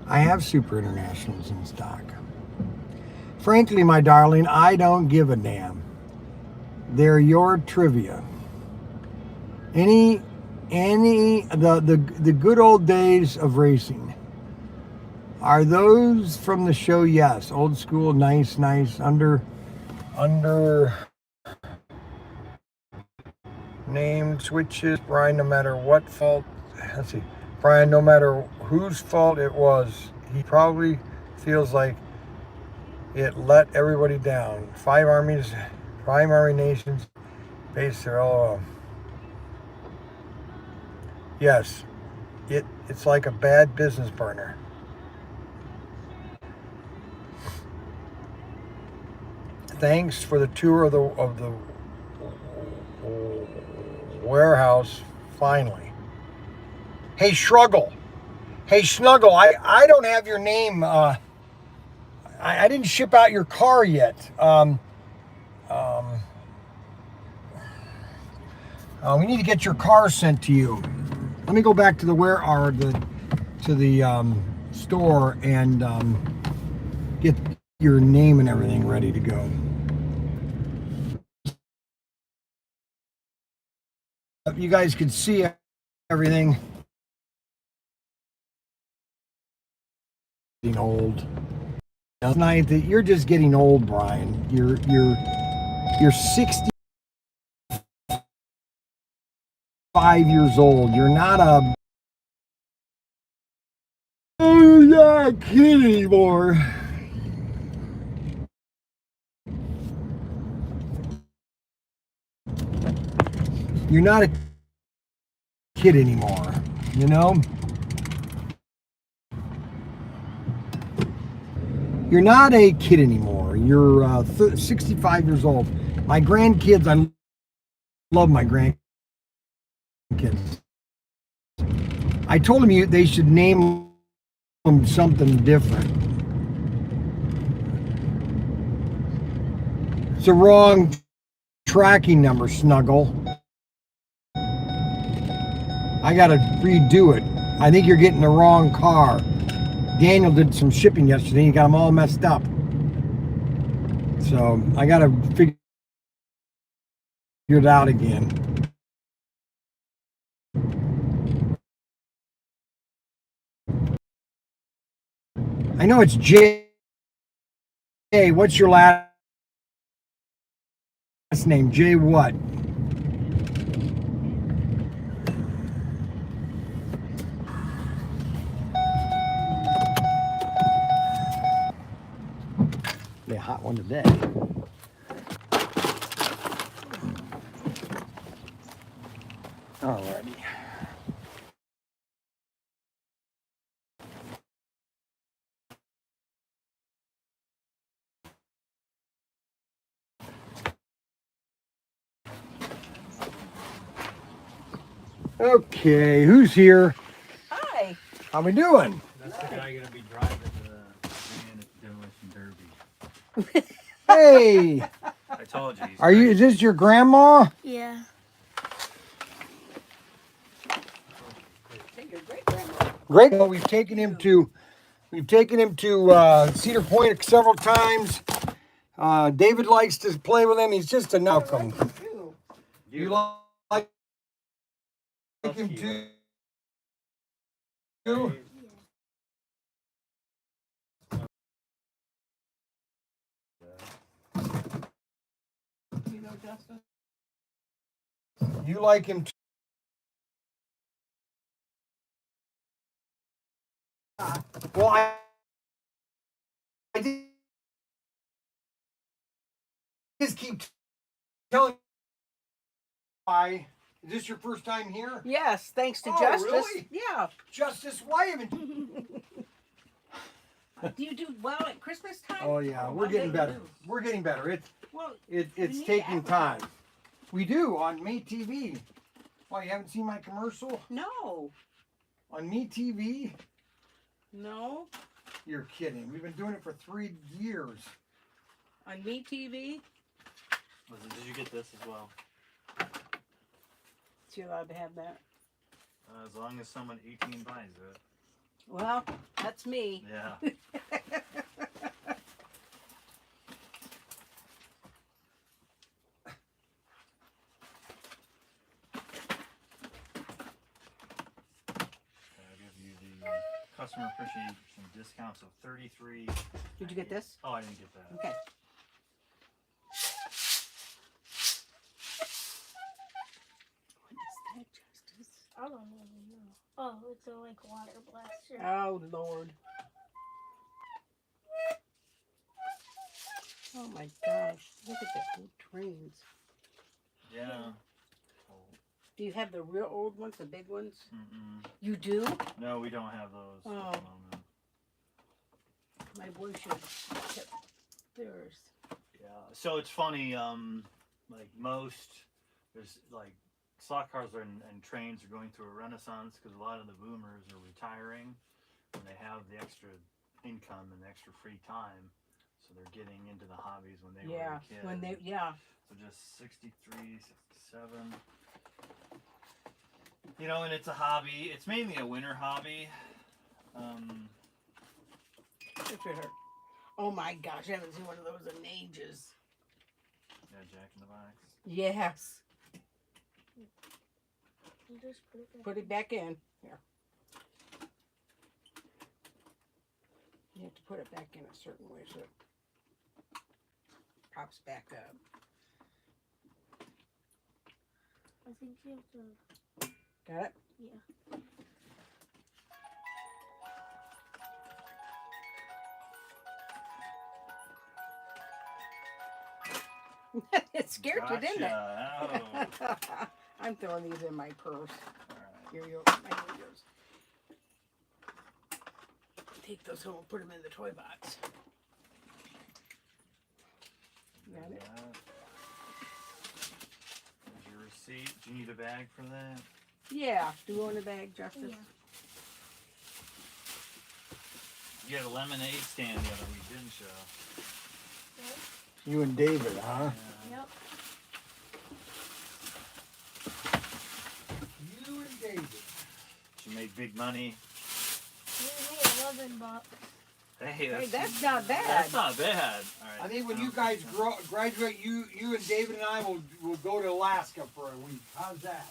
I have Super Internationals in stock. Frankly, my darling, I don't give a damn. They're your trivia. The good old days of racing. Are those from the show? Yes. Old school, nice, under name switches. Bryan, no matter what fault, let's see. Bryan, no matter whose fault it was, he probably feels like it let everybody down. 5 armies, primary nations, base their all. Yes, it's like a bad business partner. Thanks for the tour of the warehouse. Finally. Hey Shruggle. Hey Snuggle. I don't have your name. I didn't ship out your car yet. We need to get your car sent to you. Let me go back to the store and get your name and everything ready to go. You guys can see everything. Getting old. Tonight, you're just getting old, Bryan. You're 65 years old. You're not a kid anymore. You're not a kid anymore, you know? You're not a kid anymore. You're 65 years old. My grandkids, I love my grandkids. I told them they should name them something different. It's the wrong tracking number, Snuggle. I gotta redo it. I think you're getting the wrong car. Daniel did some shipping yesterday. He got them all messed up. So I got to figure it out again. I know it's J. Hey, what's your last name? J what? A hot one today. Alrighty. Okay, who's here? Hi. How we doing? That's the guy gonna be driving the van at Demolition Derby. Hey, I told you. are you? Is this your grandma? Yeah. Take your great grandma. Great. Well, we've taken him to We've taken him to Cedar Point several times. David likes to play with him. He's just a welcome. You like him too? You know, Justin? You like him too? Well, I just keep telling you why. Is this your first time here? Yes, thanks to Oh, Justice. really? Yeah. Justice, why haven't Do you do well at Christmas time? Oh yeah, we're getting better. We're getting better. It's need it's to taking advertise. time. We do on Me TV. Why, you haven't seen my commercial No. on Me TV? No. You're kidding. We've been doing it for 3 years. On Me TV? Listen, did you get this as well? Is you allowed to have that? As long as someone 18 buys it. Well, that's me. Yeah. I'll give you the customer appreciation discounts of 33. Did you get this? Oh, I didn't get that. Okay. What is that, Justice? I don't even know. Oh, it's a like water blaster. Oh, Lord. Oh, my gosh. Look at the old trains. Yeah. Do you have the real old ones, the big ones? Mm-mm. You do? No, we don't have those at Oh. the moment. My boy should have kept theirs. Yeah. So it's funny. Like there's like slot cars and trains are going through a renaissance because a lot of the boomers are retiring and they have the extra income and extra free time, so they're getting into the hobbies when they were a kid. When they, yeah. So just 63, 67. You know, and it's a hobby. It's mainly a winter hobby. Good for her. Oh my gosh, I haven't seen one of those in ages. Yeah, Jack in the Box. Yes. You just Put it back in. Here. You have to put it back in a certain way so it pops back up. I think you have to. Got it? Yeah. It scared you, didn't it? Gotcha. Oh. I'm throwing these in my purse. All right. Here you go. My yours. Take those home and put them in the toy box. Got it? There's your receipt. Do you need a bag for that? Yeah. Do you want a bag, Justice? Yeah. You had a lemonade stand the other week, didn't you? You and David, huh? Yep. You and David. She made big money. You made $11. Hey, Hey, that's not bad. That's not bad. All right. I think when I you don't guys think so. graduate, you and David and I will go to Alaska for a week. How's that?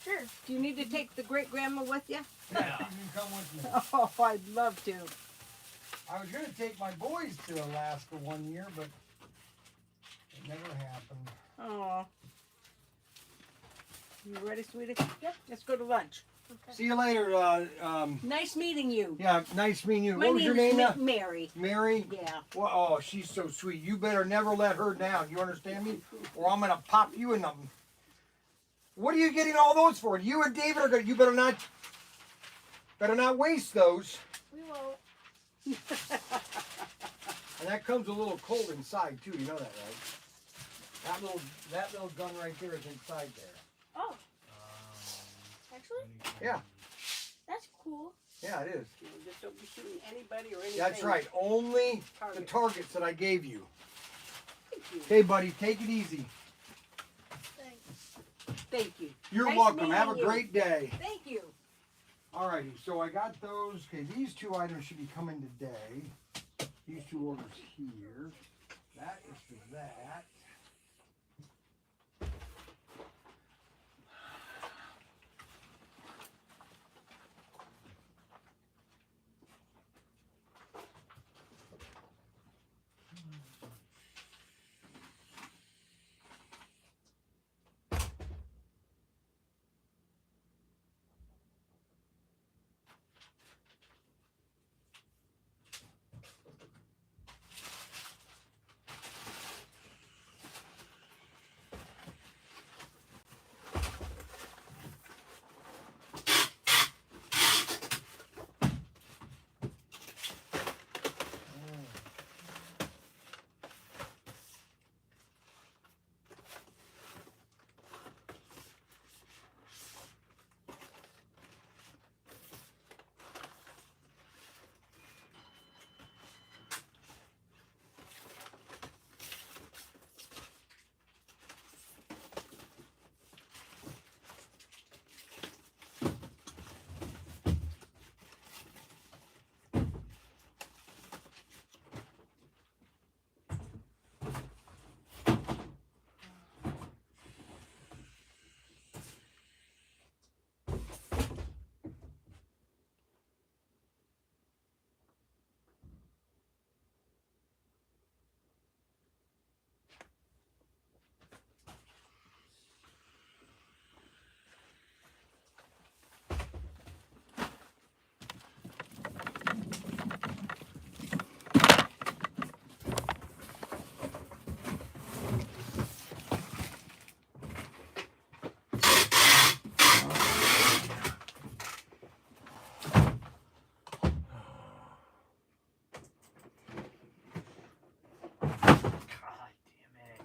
Sure. Do you need to take the great grandma with you? Yeah. You can come with me. Oh, I'd love to. I was going to take my boys to Alaska one year, but it never happened. Oh. You ready, sweetie? Yep. Let's go to lunch. Okay. See you later. Nice meeting you. Yeah, nice meeting you. My What was your name? is Mary. Mary? Yeah. Well, oh, she's so sweet. You better never let her down. You understand me? Or I'm going to pop you in them. What are you getting all those for? You and David are going to, you better not waste those. We won't. And that comes a little cold inside too. You know that, right? That little gun right there is inside there. Oh, actually, Yeah, that's cool. yeah, it is. Just don't be shooting anybody or anything. That's right. Only the Target. targets that I gave you. Thank you. Hey, buddy, take it easy. Thanks. Thank you. You're Nice welcome. Have a meeting you. great day. Thank you. Alrighty, so I got those. Okay, these two items should be coming today. These two orders here. That is for that.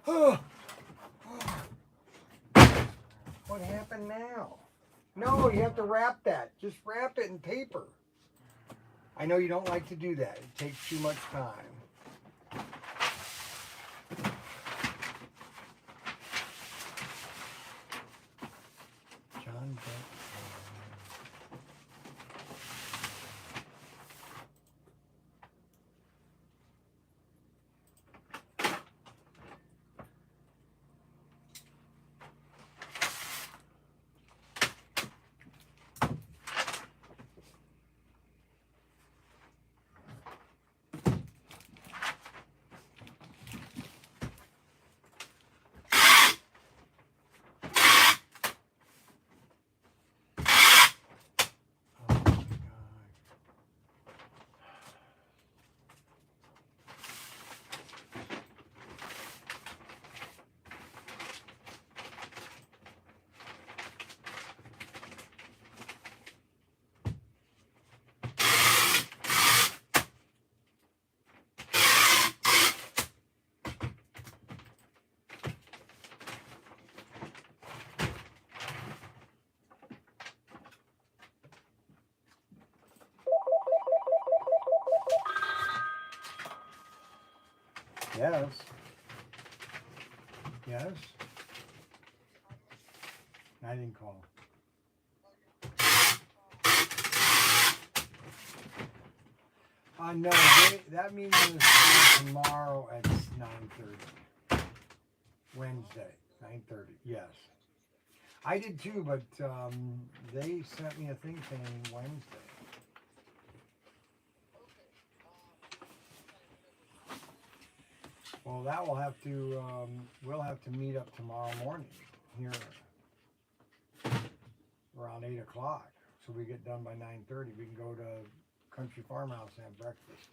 God What happened now? No, you have to wrap that. Just wrap it in paper. I know you don't like to do that. It takes too much time. John Beck. Yes. Yes. I didn't call. No, that meeting is tomorrow at 9:30. Wednesday, 9:30. Yes. I did too, but they sent me a thing saying Wednesday. Well, that will have to, we'll have to meet up tomorrow morning here around 8 o'clock. So we get done by 9:30. We can go to Country Farmhouse and have breakfast.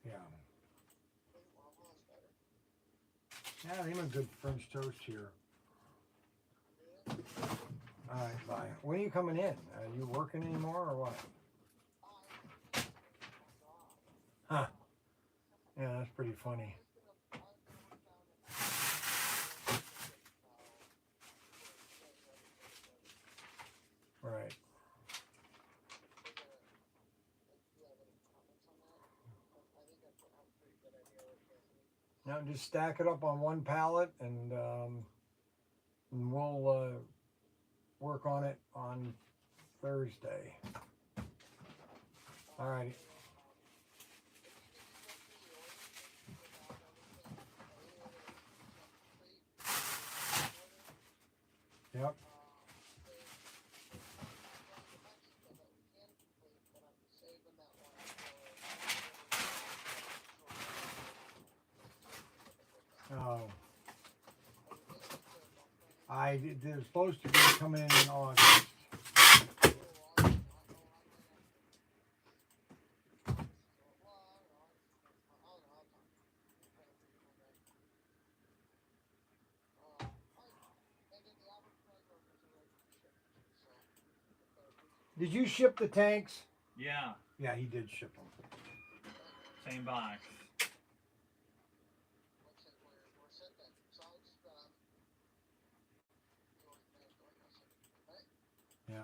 Yeah. Yeah, they make good French toast here. All right, bye. When are you coming in? Are you working anymore or what? Huh. Yeah, that's pretty funny. Right. Now just stack it up on one pallet and we'll work on it on Thursday. All right. Yep. Oh. They're supposed to be coming in August. Did you ship the tanks? Yeah, Yeah, he did ship them. same box. Yeah.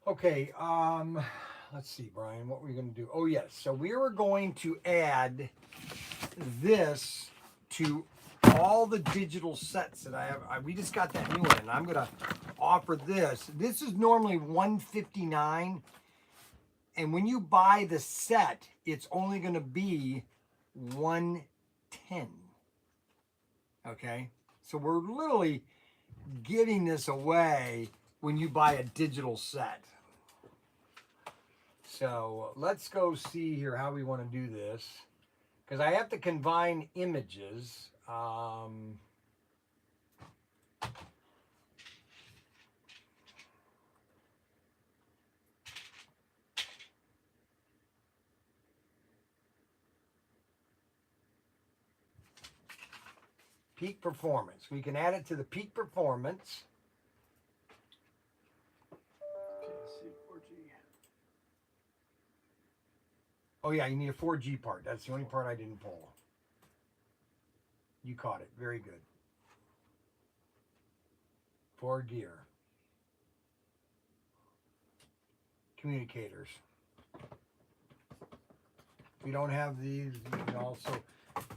Okay, let's see, Brian, what were we going to do? Oh, yes, so we were going to add this to all the digital sets that I have. We just got that new one, and I'm going to offer this. This is normally $159, and when you buy the set, it's only going to be $110. Okay, so we're literally giving this away when you buy a digital set. So let's go see here how we want to do this, because I have to combine images. Peak performance. We can add it to the peak performance. Oh yeah, you need a 4G part. That's the only part I didn't pull. You caught it. Very good. 4 gear. Communicators. We don't have these. You can also,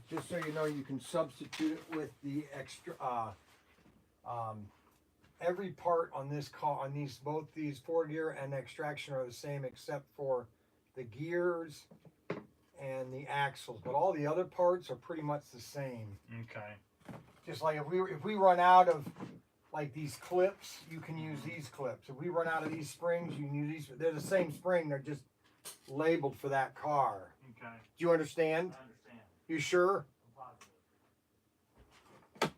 just so you know, you can substitute it with the extra. Every part on this car, on these, both these 4 gear and extraction are the same except for the gears and the axles, but all the other parts are pretty much the same. Okay. Just like if we run out of like these clips, you can use these clips. If we run out of these springs, you can use these. They're the same spring. They're just labeled for that car. Okay. Do you understand? I understand. You sure? I'm positive.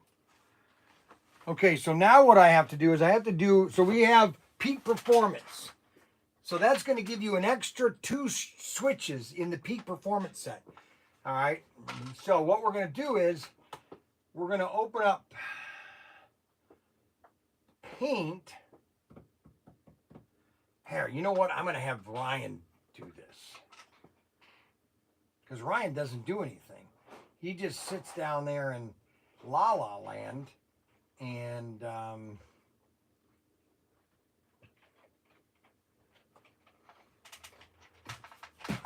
Okay, so now what I have to do is so we have peak performance. So that's going to give you an extra 2 switches in the peak performance set. All right. So what we're going to do is we're going to open up paint. Here, you know what? I'm going to have Ryan do this. Because Ryan doesn't do anything. He just sits down there in La La Land and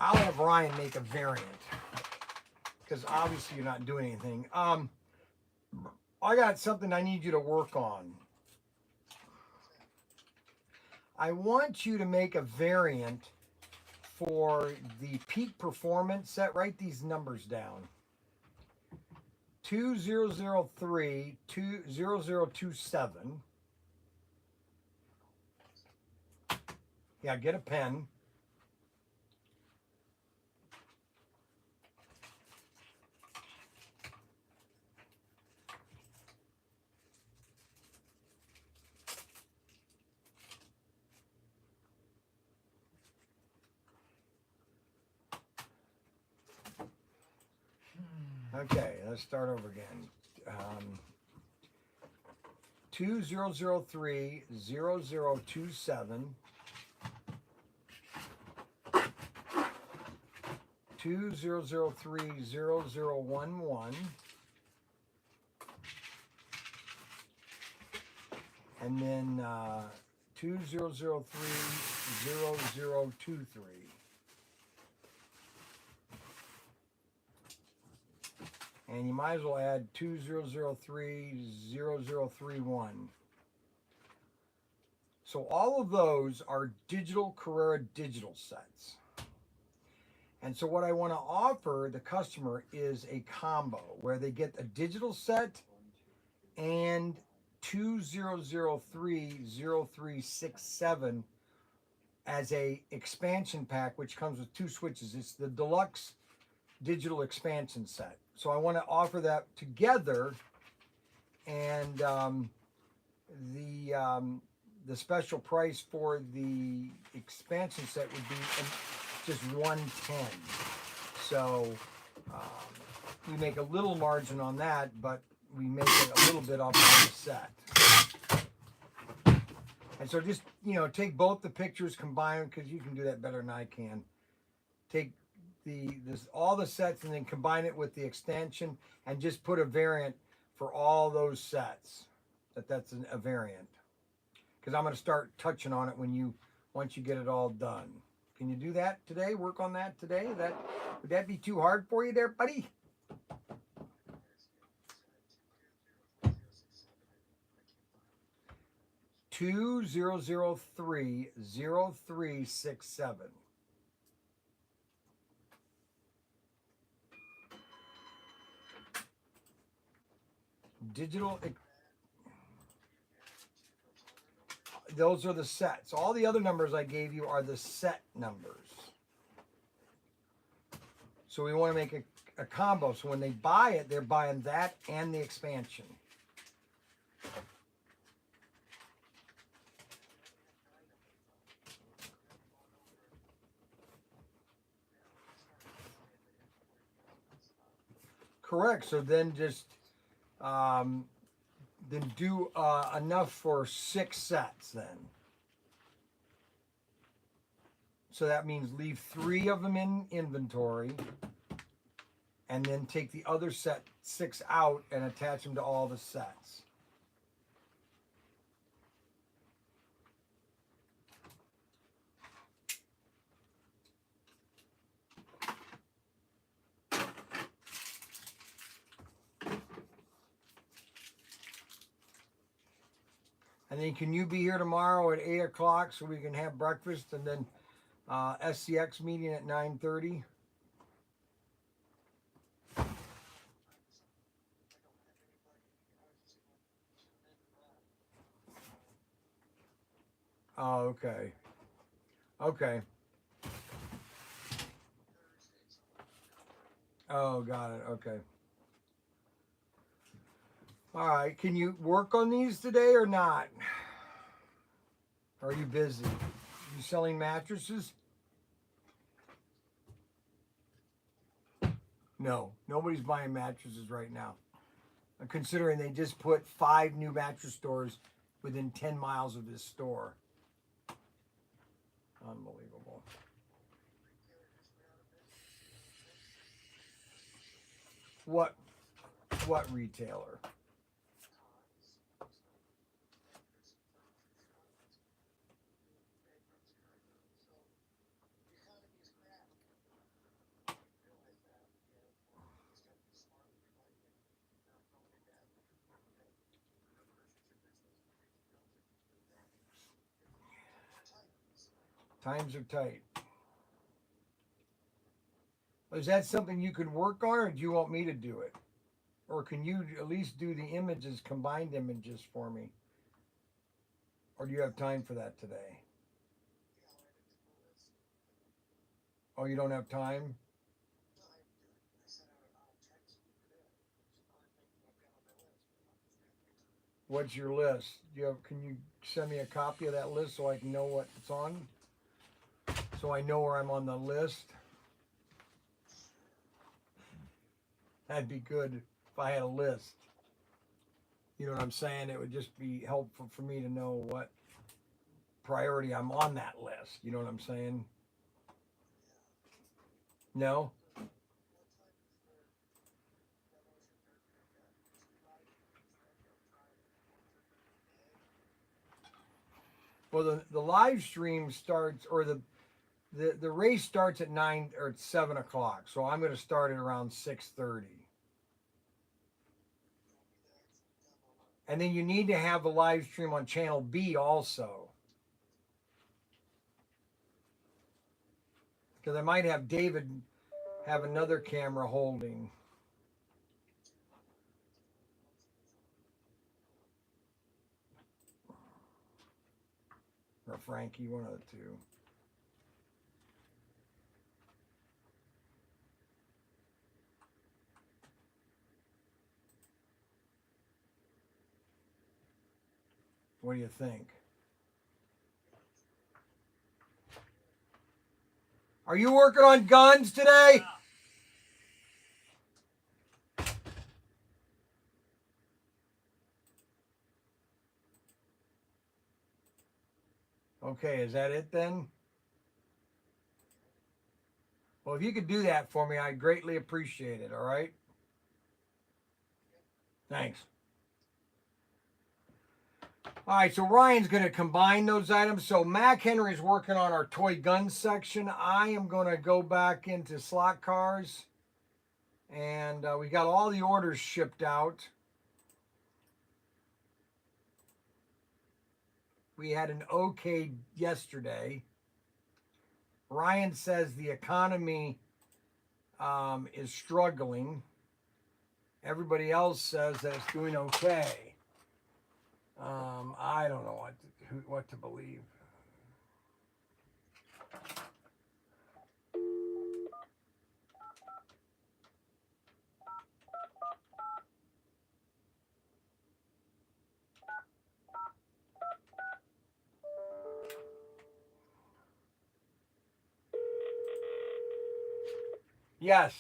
I'll have Ryan make a variant because obviously you're not doing anything. I got something I need you to work on. I want you to make a variant for the peak performance set. Write these numbers down. 2003 20027. Yeah, get a pen. Okay, let's start over again. 2003-0027, 2003-0011, and then 2003-0023. And you might as well add 2003-0031. So all of those are digital Carrera digital sets. And so what I want to offer the customer is a combo where they get a digital set and 2003-0367 as a expansion pack, which comes with 2 switches. It's the deluxe digital expansion set. So I want to offer that together, and the special price for the expansion set would be just $110. So we make a little margin on that, but we make it a little bit off on the set. And so just, take both the pictures, combine them, because you can do that better than I can. Take all the sets and then combine it with the extension and just put a variant for all those sets. That's a variant. Because I'm going to start touching on it once you get it all done. Can you do that today? Work on that today? Would that be too hard for you there, buddy? Two 003-0367. Digital. Those are the sets. All the other numbers I gave you are the set numbers. So we want to make a combo. So when they buy it, they're buying that and the expansion. Correct. So then just then do enough for 6 sets then. So that means leave 3 of them in inventory and then take the other 6 out and attach them to all the sets. And then can you be here tomorrow at 8 o'clock so we can have breakfast and then SCX meeting at 9:30? Oh, okay. Okay. Oh, got it. Okay. All right. Can you work on these today or not? Or are you busy? You selling mattresses? No, nobody's buying mattresses right now. Considering they just put 5 new mattress stores within 10 miles of this store. Unbelievable. What retailer? Times are tight. Is that something you could work on, or do you want me to do it? Or can you at least do the images, combined images for me? Or do you have time for that today? Oh, you don't have time? What's your list? Can you send me a copy of that list so I can know what it's on? So I know where I'm on the list. That'd be good if I had a list. You know what I'm saying? It would just be helpful for me to know what priority I'm on that list. You know what I'm saying? No? Well, the live stream starts, or the race starts at 9 or at 7 o'clock. So I'm going to start at around 6:30. And then you need to have the live stream on channel B also. Because I might have David have another camera holding. Or Frankie, one of the two. What do you think? Are you working on guns today? Okay, is that it then? Well, if you could do that for me, I'd greatly appreciate it, all right? Thanks. All right, so Ryan's going to combine those items. So Mac Henry's working on our toy gun section. I am going to go back into slot cars. And we got all the orders shipped out. We had an okay yesterday. Ryan says the economy is struggling. Everybody else says that it's doing okay. I don't know what to believe. Yes.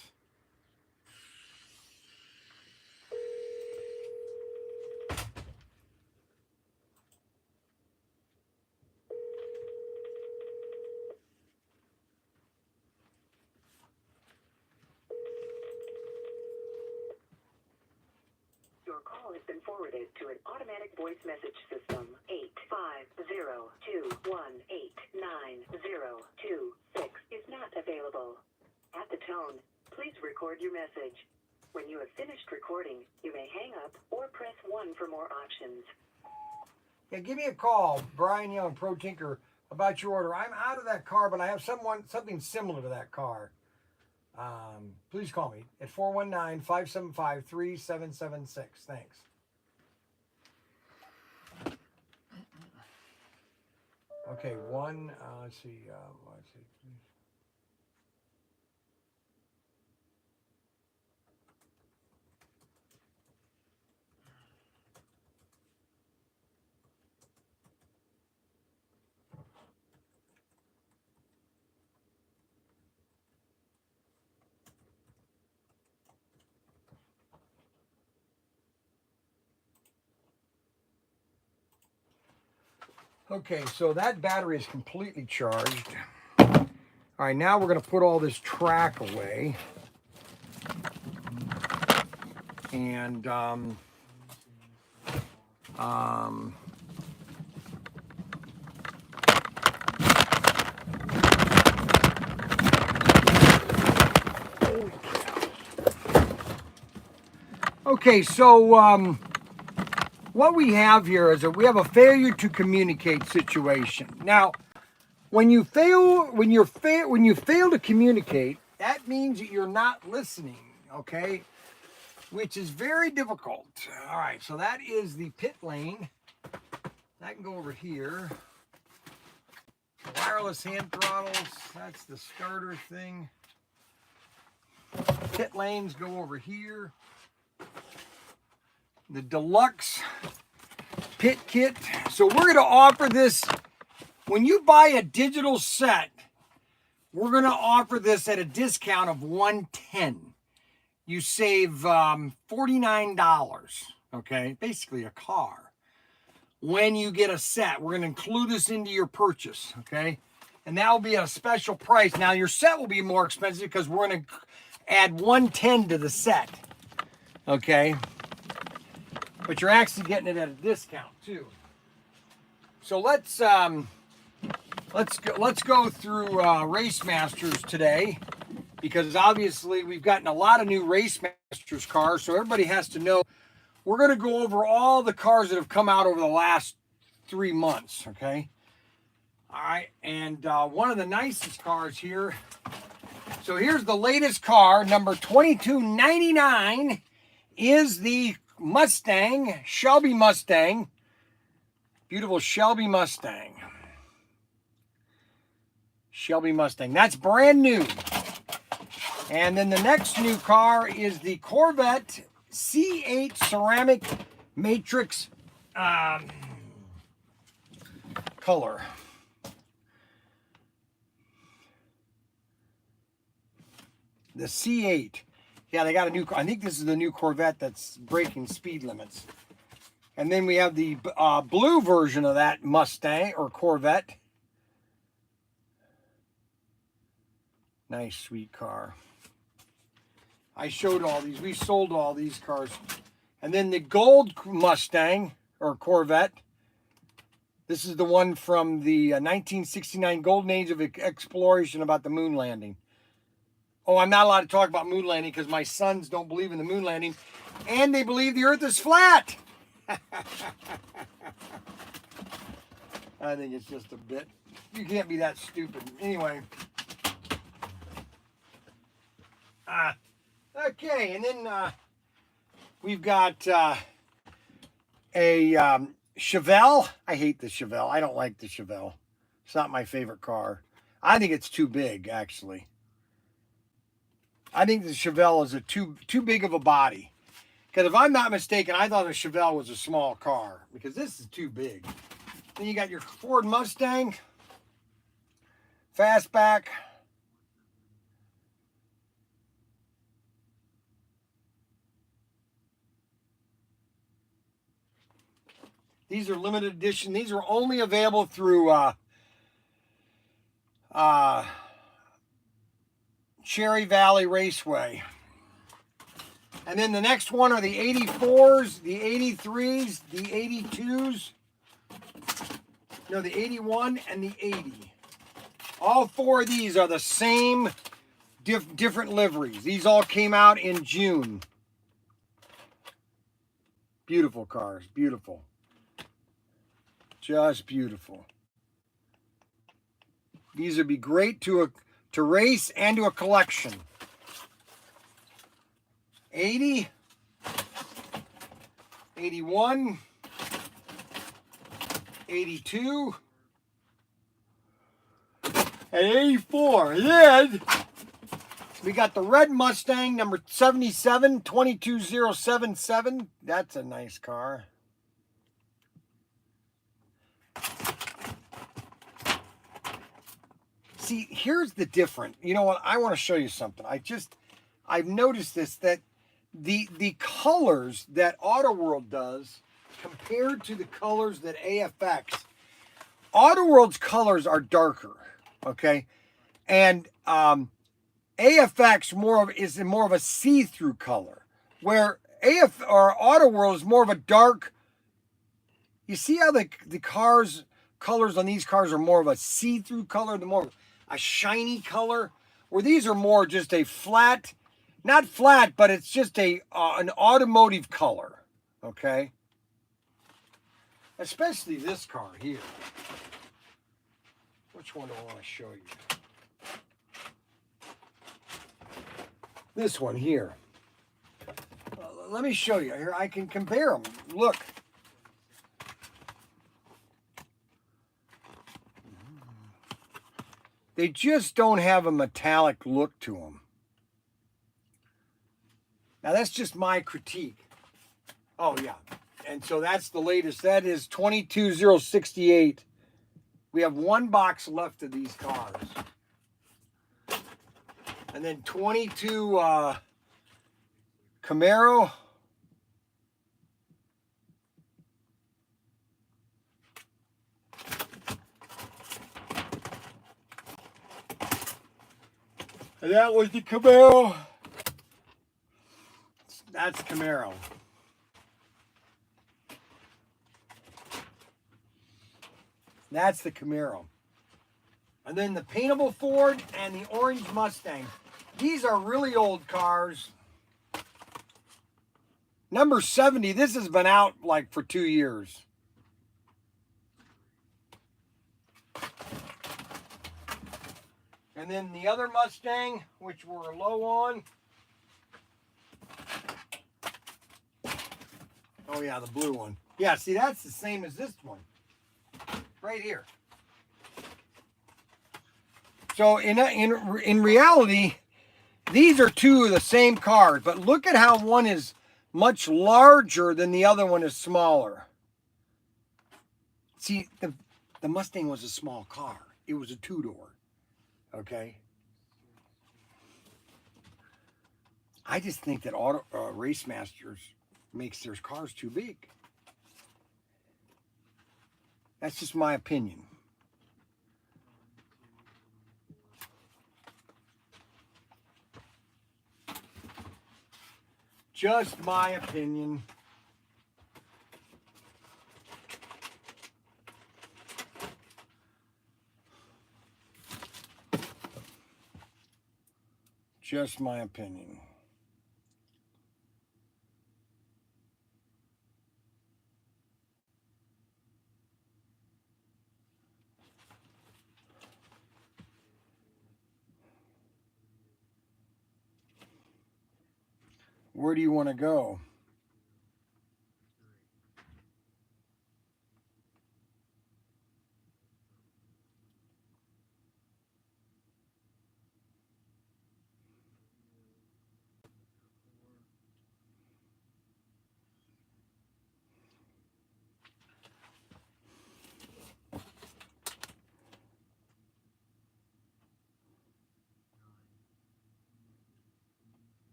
Your call has been forwarded to an automatic voice message system. 850-218-9026 is not available. At the tone, please record your message. When you have finished recording, you may hang up or press 1 for more options. Yeah, give me a call, Bryan Young, Pro Tinker, about your order. I'm out of that car, but I have something similar to that car. Please call me at 419-575-3776. Thanks. Okay, let's see. Okay, so that battery is completely charged. All right, now we're going to put all this track away. And okay, so what we have here is we have a failure to communicate situation. Now, when you fail to communicate, that means that you're not listening, okay? Which is very difficult. All right, so that is the pit lane. That can go over here. Wireless hand throttles, that's the starter thing. Pit lanes go over here. The deluxe pit kit. So we're going to offer this. When you buy a digital set, we're going to offer this at a discount of $110. you save $49, okay? Basically a car. When you get a set, we're going to include this into your purchase, okay? And that will be at a special price. Now, your set will be more expensive because we're going to add 110 to the set, okay? But you're actually getting it at a discount too. So let's go through Race Masters today, because obviously we've gotten a lot of new Race Masters cars, so everybody has to know. We're going to go over all the cars that have come out over the last 3 months, okay? All right, and one of the nicest cars here. So here's the latest car, number 2299, is the Mustang, Shelby Mustang. Beautiful Shelby Mustang. Shelby Mustang. That's brand new. And then the next new car is the Corvette C8 Ceramic Matrix color. The C8. Yeah, they got a new, I think this is the new Corvette that's breaking speed limits. And then we have the blue version of that Mustang or Corvette. Nice, sweet car. I showed all these. We sold all these cars. And then the gold Mustang or Corvette. This is the one from the 1969 golden age of exploration about the moon landing. Oh, I'm not allowed to talk about moon landing because my sons don't believe in the moon landing. And they believe the earth is flat. I think it's just a bit. You can't be that stupid. Anyway. Okay, and then we've got a Chevelle. I hate the Chevelle. I don't like the Chevelle. It's not my favorite car. I think it's too big, actually. I think the Chevelle is too big of a body. Because if I'm not mistaken, I thought a Chevelle was a small car. Because this is too big. Then you got your Ford Mustang. Fastback. These are limited edition. These are only available through Cherry Valley Raceway. And then the next one are the 84s, the 83s, the 82s. No, the 81 and the 80. All four of these are the same different liveries. These all came out in June. Beautiful cars, beautiful. Just beautiful. These would be great to race and to a collection. 80, 81, 82, and 84. And then we got the red Mustang, number 77, 22077. That's a nice car. See, here's the difference. You know what? I want to show you something. I've noticed this, that the colors that Auto World does compared to the colors that AFX, Auto World's colors are darker, okay? And AFX is more of a see-through color, where Auto World is more of a dark. You see how the colors on these cars are more of a see-through color, the more a shiny color, where these are more just a flat, not flat, but it's just an automotive color, okay? Especially this car here. Which one do I want to show you? This one here. Let me show you. Here, I can compare them. Look. They just don't have a metallic look to them. Now, that's just my critique. Oh, yeah. And so that's the latest. That is 22068. We have one box left of these cars. And then 22 Camaro. And that was the Camaro. That's Camaro. That's the Camaro. And then the paintable Ford and the orange Mustang. These are really old cars. Number 70, this has been out like for 2 years. And then the other Mustang, which we're low on. Oh yeah, the blue one. Yeah, see, that's the same as this one. Right here. So in reality, these are two of the same cars, but look at how one is much larger than the other one is smaller. See, the Mustang was a small car. It was a two-door. Okay? I just think that Race Masters makes their cars too big. That's just my opinion. Just my opinion. Just my opinion. Where do you want to go?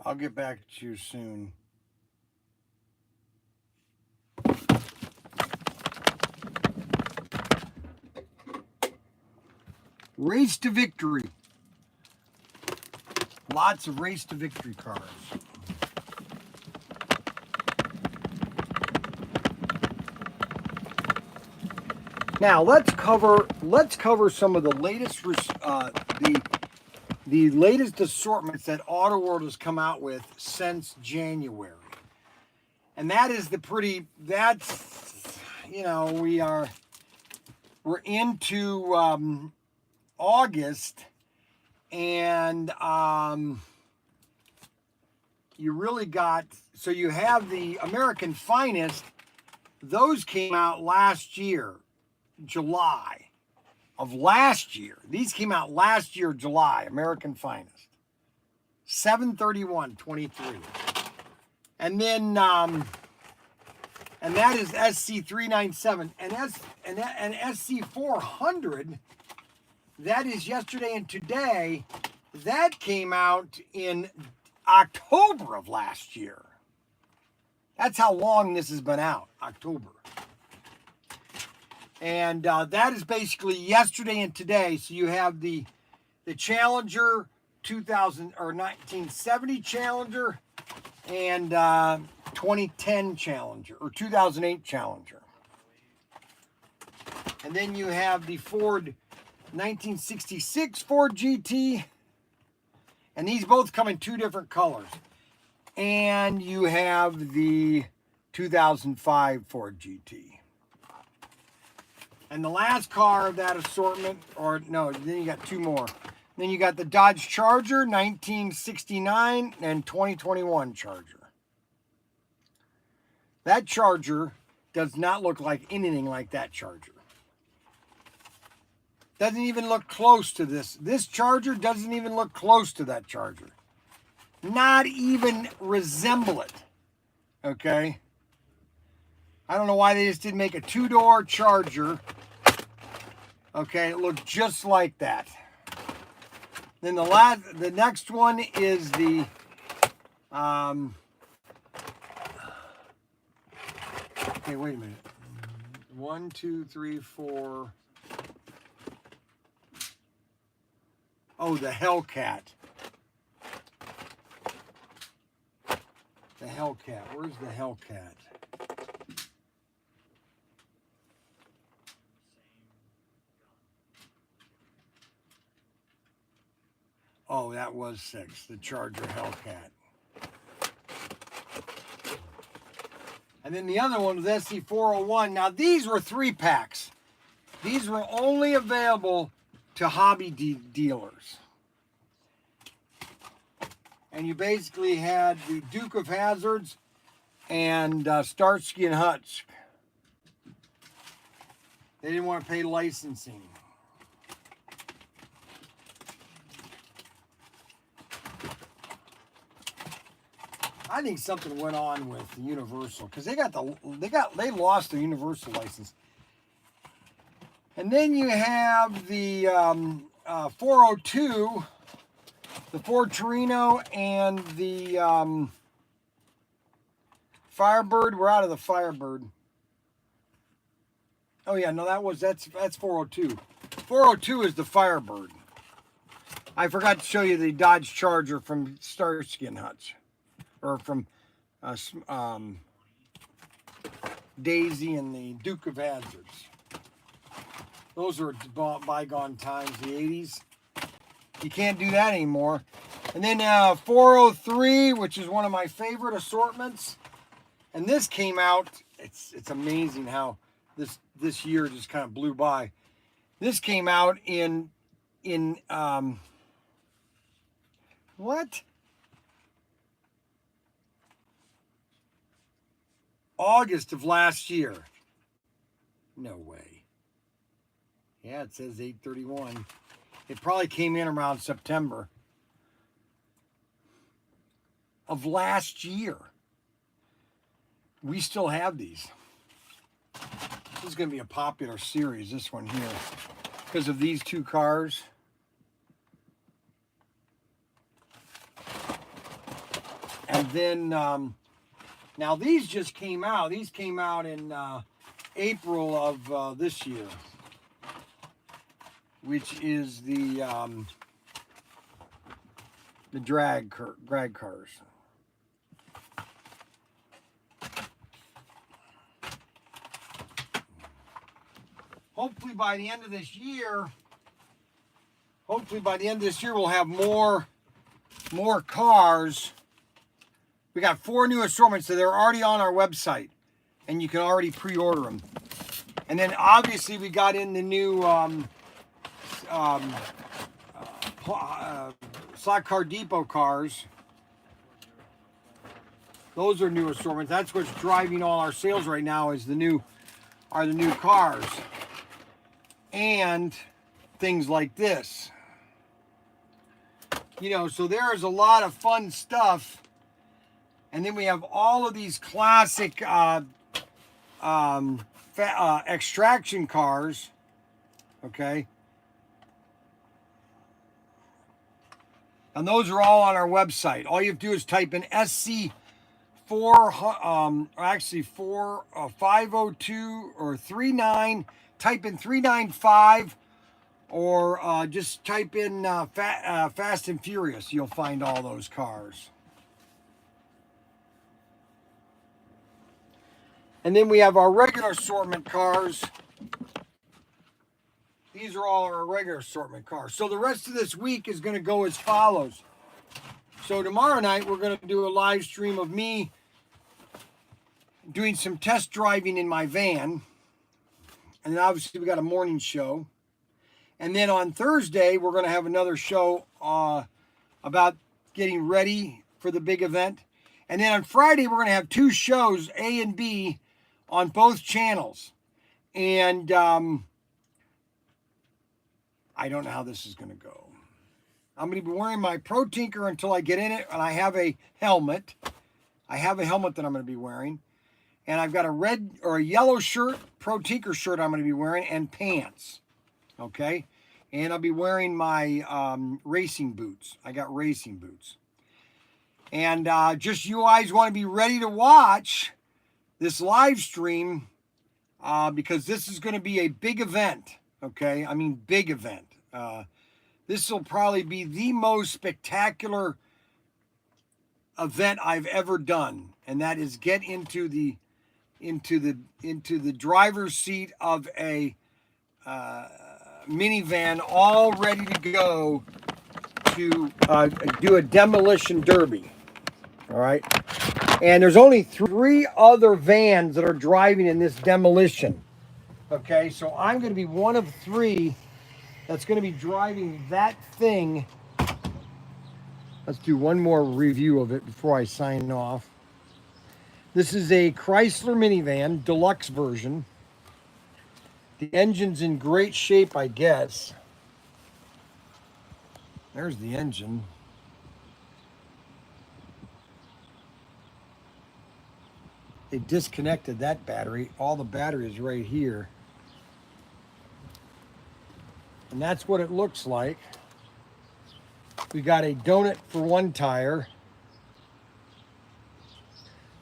I'll get back to you soon. Race to victory. Lots of race to victory cars. Now let's cover some of the latest the latest assortments that Auto World has come out with since January. And that is we're into August, and you really got, so you have the American Finest. Those came out last year, July of last year. These came out last year, July, American Finest. 7/31/23. And then and that is SC397 and SC400. That is yesterday and today. That came out in October of last year. That's how long this has been out, October. And that is basically yesterday and today. So you have the Challenger 2000 or 1970 Challenger and 2010 Challenger or 2008 Challenger. And then you have the Ford 1966 Ford GT. And these both come in two different colors. And you have the 2005 Ford GT. And the last car of that assortment, or no, then you got two more. Then you got the Dodge Charger, 1969 and 2021 Charger. That Charger does not look like anything like that Charger. Doesn't even look close to this. This Charger doesn't even look close to that Charger. Not even resemble it. Okay? I don't know why they just didn't make a two-door Charger. Okay, it looked just like that. Then the next one is the okay, wait a minute. 1, 2, 3, 4. Oh, the Hellcat. The Hellcat. Where's the Hellcat? Oh, that was 6. The Charger Hellcat. And then the other one was SC401. Now, these were 3-packs. These were only available to hobby dealers. And you basically had the Duke of Hazzards and Starsky and Hutch. They didn't want to pay licensing. I think something went on with Universal because they lost the Universal license. And then you have the 402, the Ford Torino, and the Firebird. We're out of the Firebird. Oh yeah, no, that's 402. 402 is the Firebird. I forgot to show you the Dodge Charger from Starsky and Hutch, or from Daisy and the Duke of Hazzards. Those were bygone times, the 80s. You can't do that anymore. And then 403, which is one of my favorite assortments. And this came out, it's amazing how this year just kind of blew by. This came out in what? August of last year. No way. Yeah, it says 8/31. It probably came in around September of last year. We still have these. This is going to be a popular series, this one here, because of these two cars. And then, now these just came out. These came out in April of this year, which is the drag cars. Hopefully by the end of this year, we'll have more cars. We got 4 new assortments that are already on our website, and you can already pre-order them. And then obviously we got in the new Slot Car Depot cars. Those are new assortments. That's what's driving all our sales right now is the new cars. And things like this. You know, so there is a lot of fun stuff. And then we have all of these classic extraction cars. Okay. And those are all on our website. All you have to do is type in SC4, actually 502 or 39. Type in 395 or just type in Fast and Furious. You'll find all those cars. And then we have our regular assortment cars. These are all our regular assortment cars. So the rest of this week is going to go as follows. So tomorrow night we're going to do a live stream of me doing some test driving in my van. And then obviously we got a morning show. And then on Thursday, we're going to have another show about getting ready for the big event. And then on Friday, we're going to have 2 shows, A and B, on both channels. And I don't know how this is going to go. I'm going to be wearing my Pro Tinker until I get in it, and I have a helmet. I have a helmet that I'm going to be wearing. And I've got a red or a yellow shirt, Pro Tinker shirt I'm going to be wearing, and pants. Okay? And I'll be wearing my racing boots. I got racing boots. And just you guys want to be ready to watch this live stream because this is going to be a big event. Okay? I mean, big event. This will probably be the most spectacular event I've ever done, and that is get into the driver's seat of a minivan, all ready to go to do a demolition derby. All right, and there's only 3 other vans that are driving in this demolition. Okay, so I'm going to be one of 3 that's going to be driving that thing. Let's do one more review of it before I sign off. This is a Chrysler minivan, deluxe version. The engine's in great shape, I guess. There's the engine. They disconnected that battery. All the battery is right here. And that's what it looks like. We got a donut for 1 tire.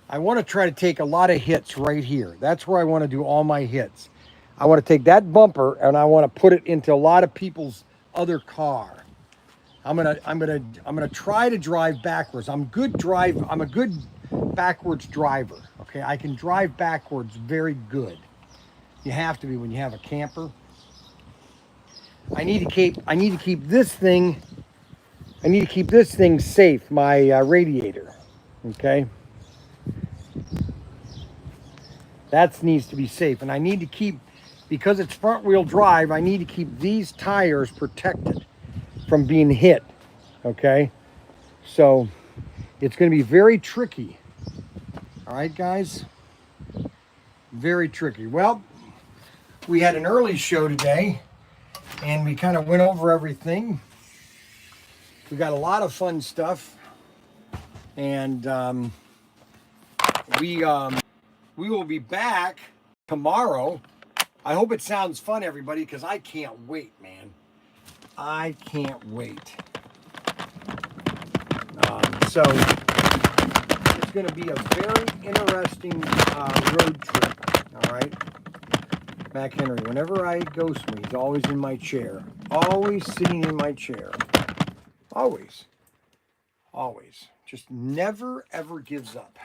I want to try to take a lot of hits right here. That's where I want to do all my hits. I want to take that bumper and I want to put it into a lot of people's other car. I'm gonna try to drive backwards. I'm a good backwards driver. Okay, I can drive backwards very good. You have to be when you have a camper. I need to keep this thing safe, my radiator. Okay, that needs to be safe, and I need to keep, because it's front wheel drive, I need to keep these tires protected from being hit. Okay, so it's going to be very tricky. All right, guys, very tricky. Well, we had an early show today, and we kind of went over everything. We got a lot of fun stuff, and we will be back tomorrow. I hope it sounds fun, everybody, because I can't wait, man. I can't wait. So it's going to be a very interesting road trip. All right, Mac Henry. Whenever I go somewhere, he's always in my chair, always sitting in my chair, always, just never ever gives up.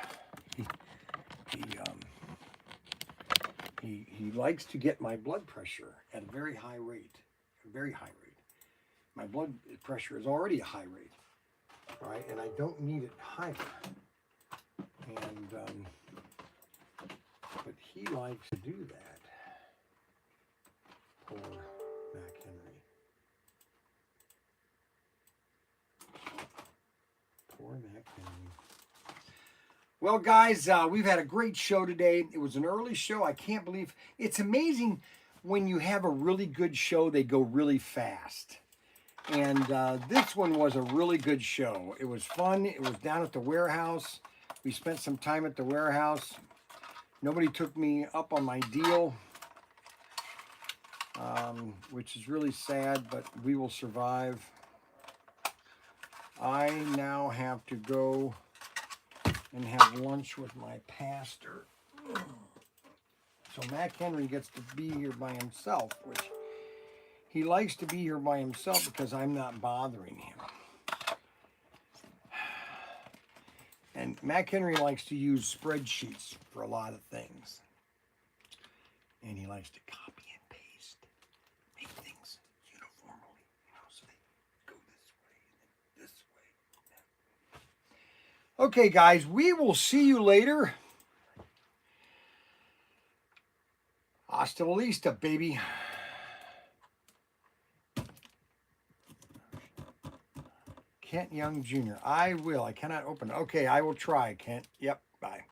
He likes to get my blood pressure at a very high rate, My blood pressure is already a high rate, all right, and I don't need it higher. And but he likes to do that. Poor Mac Henry. Poor Mac Henry. Well, guys, we've had a great show today. It was an early show. I can't believe it's amazing when you have a really good show, they go really fast. And this one was a really good show. It was fun. It was down at the warehouse. We spent some time at the warehouse. Nobody took me up on my deal, which is really sad, but we will survive. I now have to go and have lunch with my pastor. So Mac Henry gets to be here by himself, which he likes to be here by himself because I'm not bothering him. And Mac Henry likes to use spreadsheets for a lot of things. And he likes to copy and paste, make things uniformly, so they go this way and then this way. Okay, guys, we will see you later. Hasta la vista, baby. Kent Young Jr. I will. I cannot open it. Okay, I will try, Kent. Yep, bye.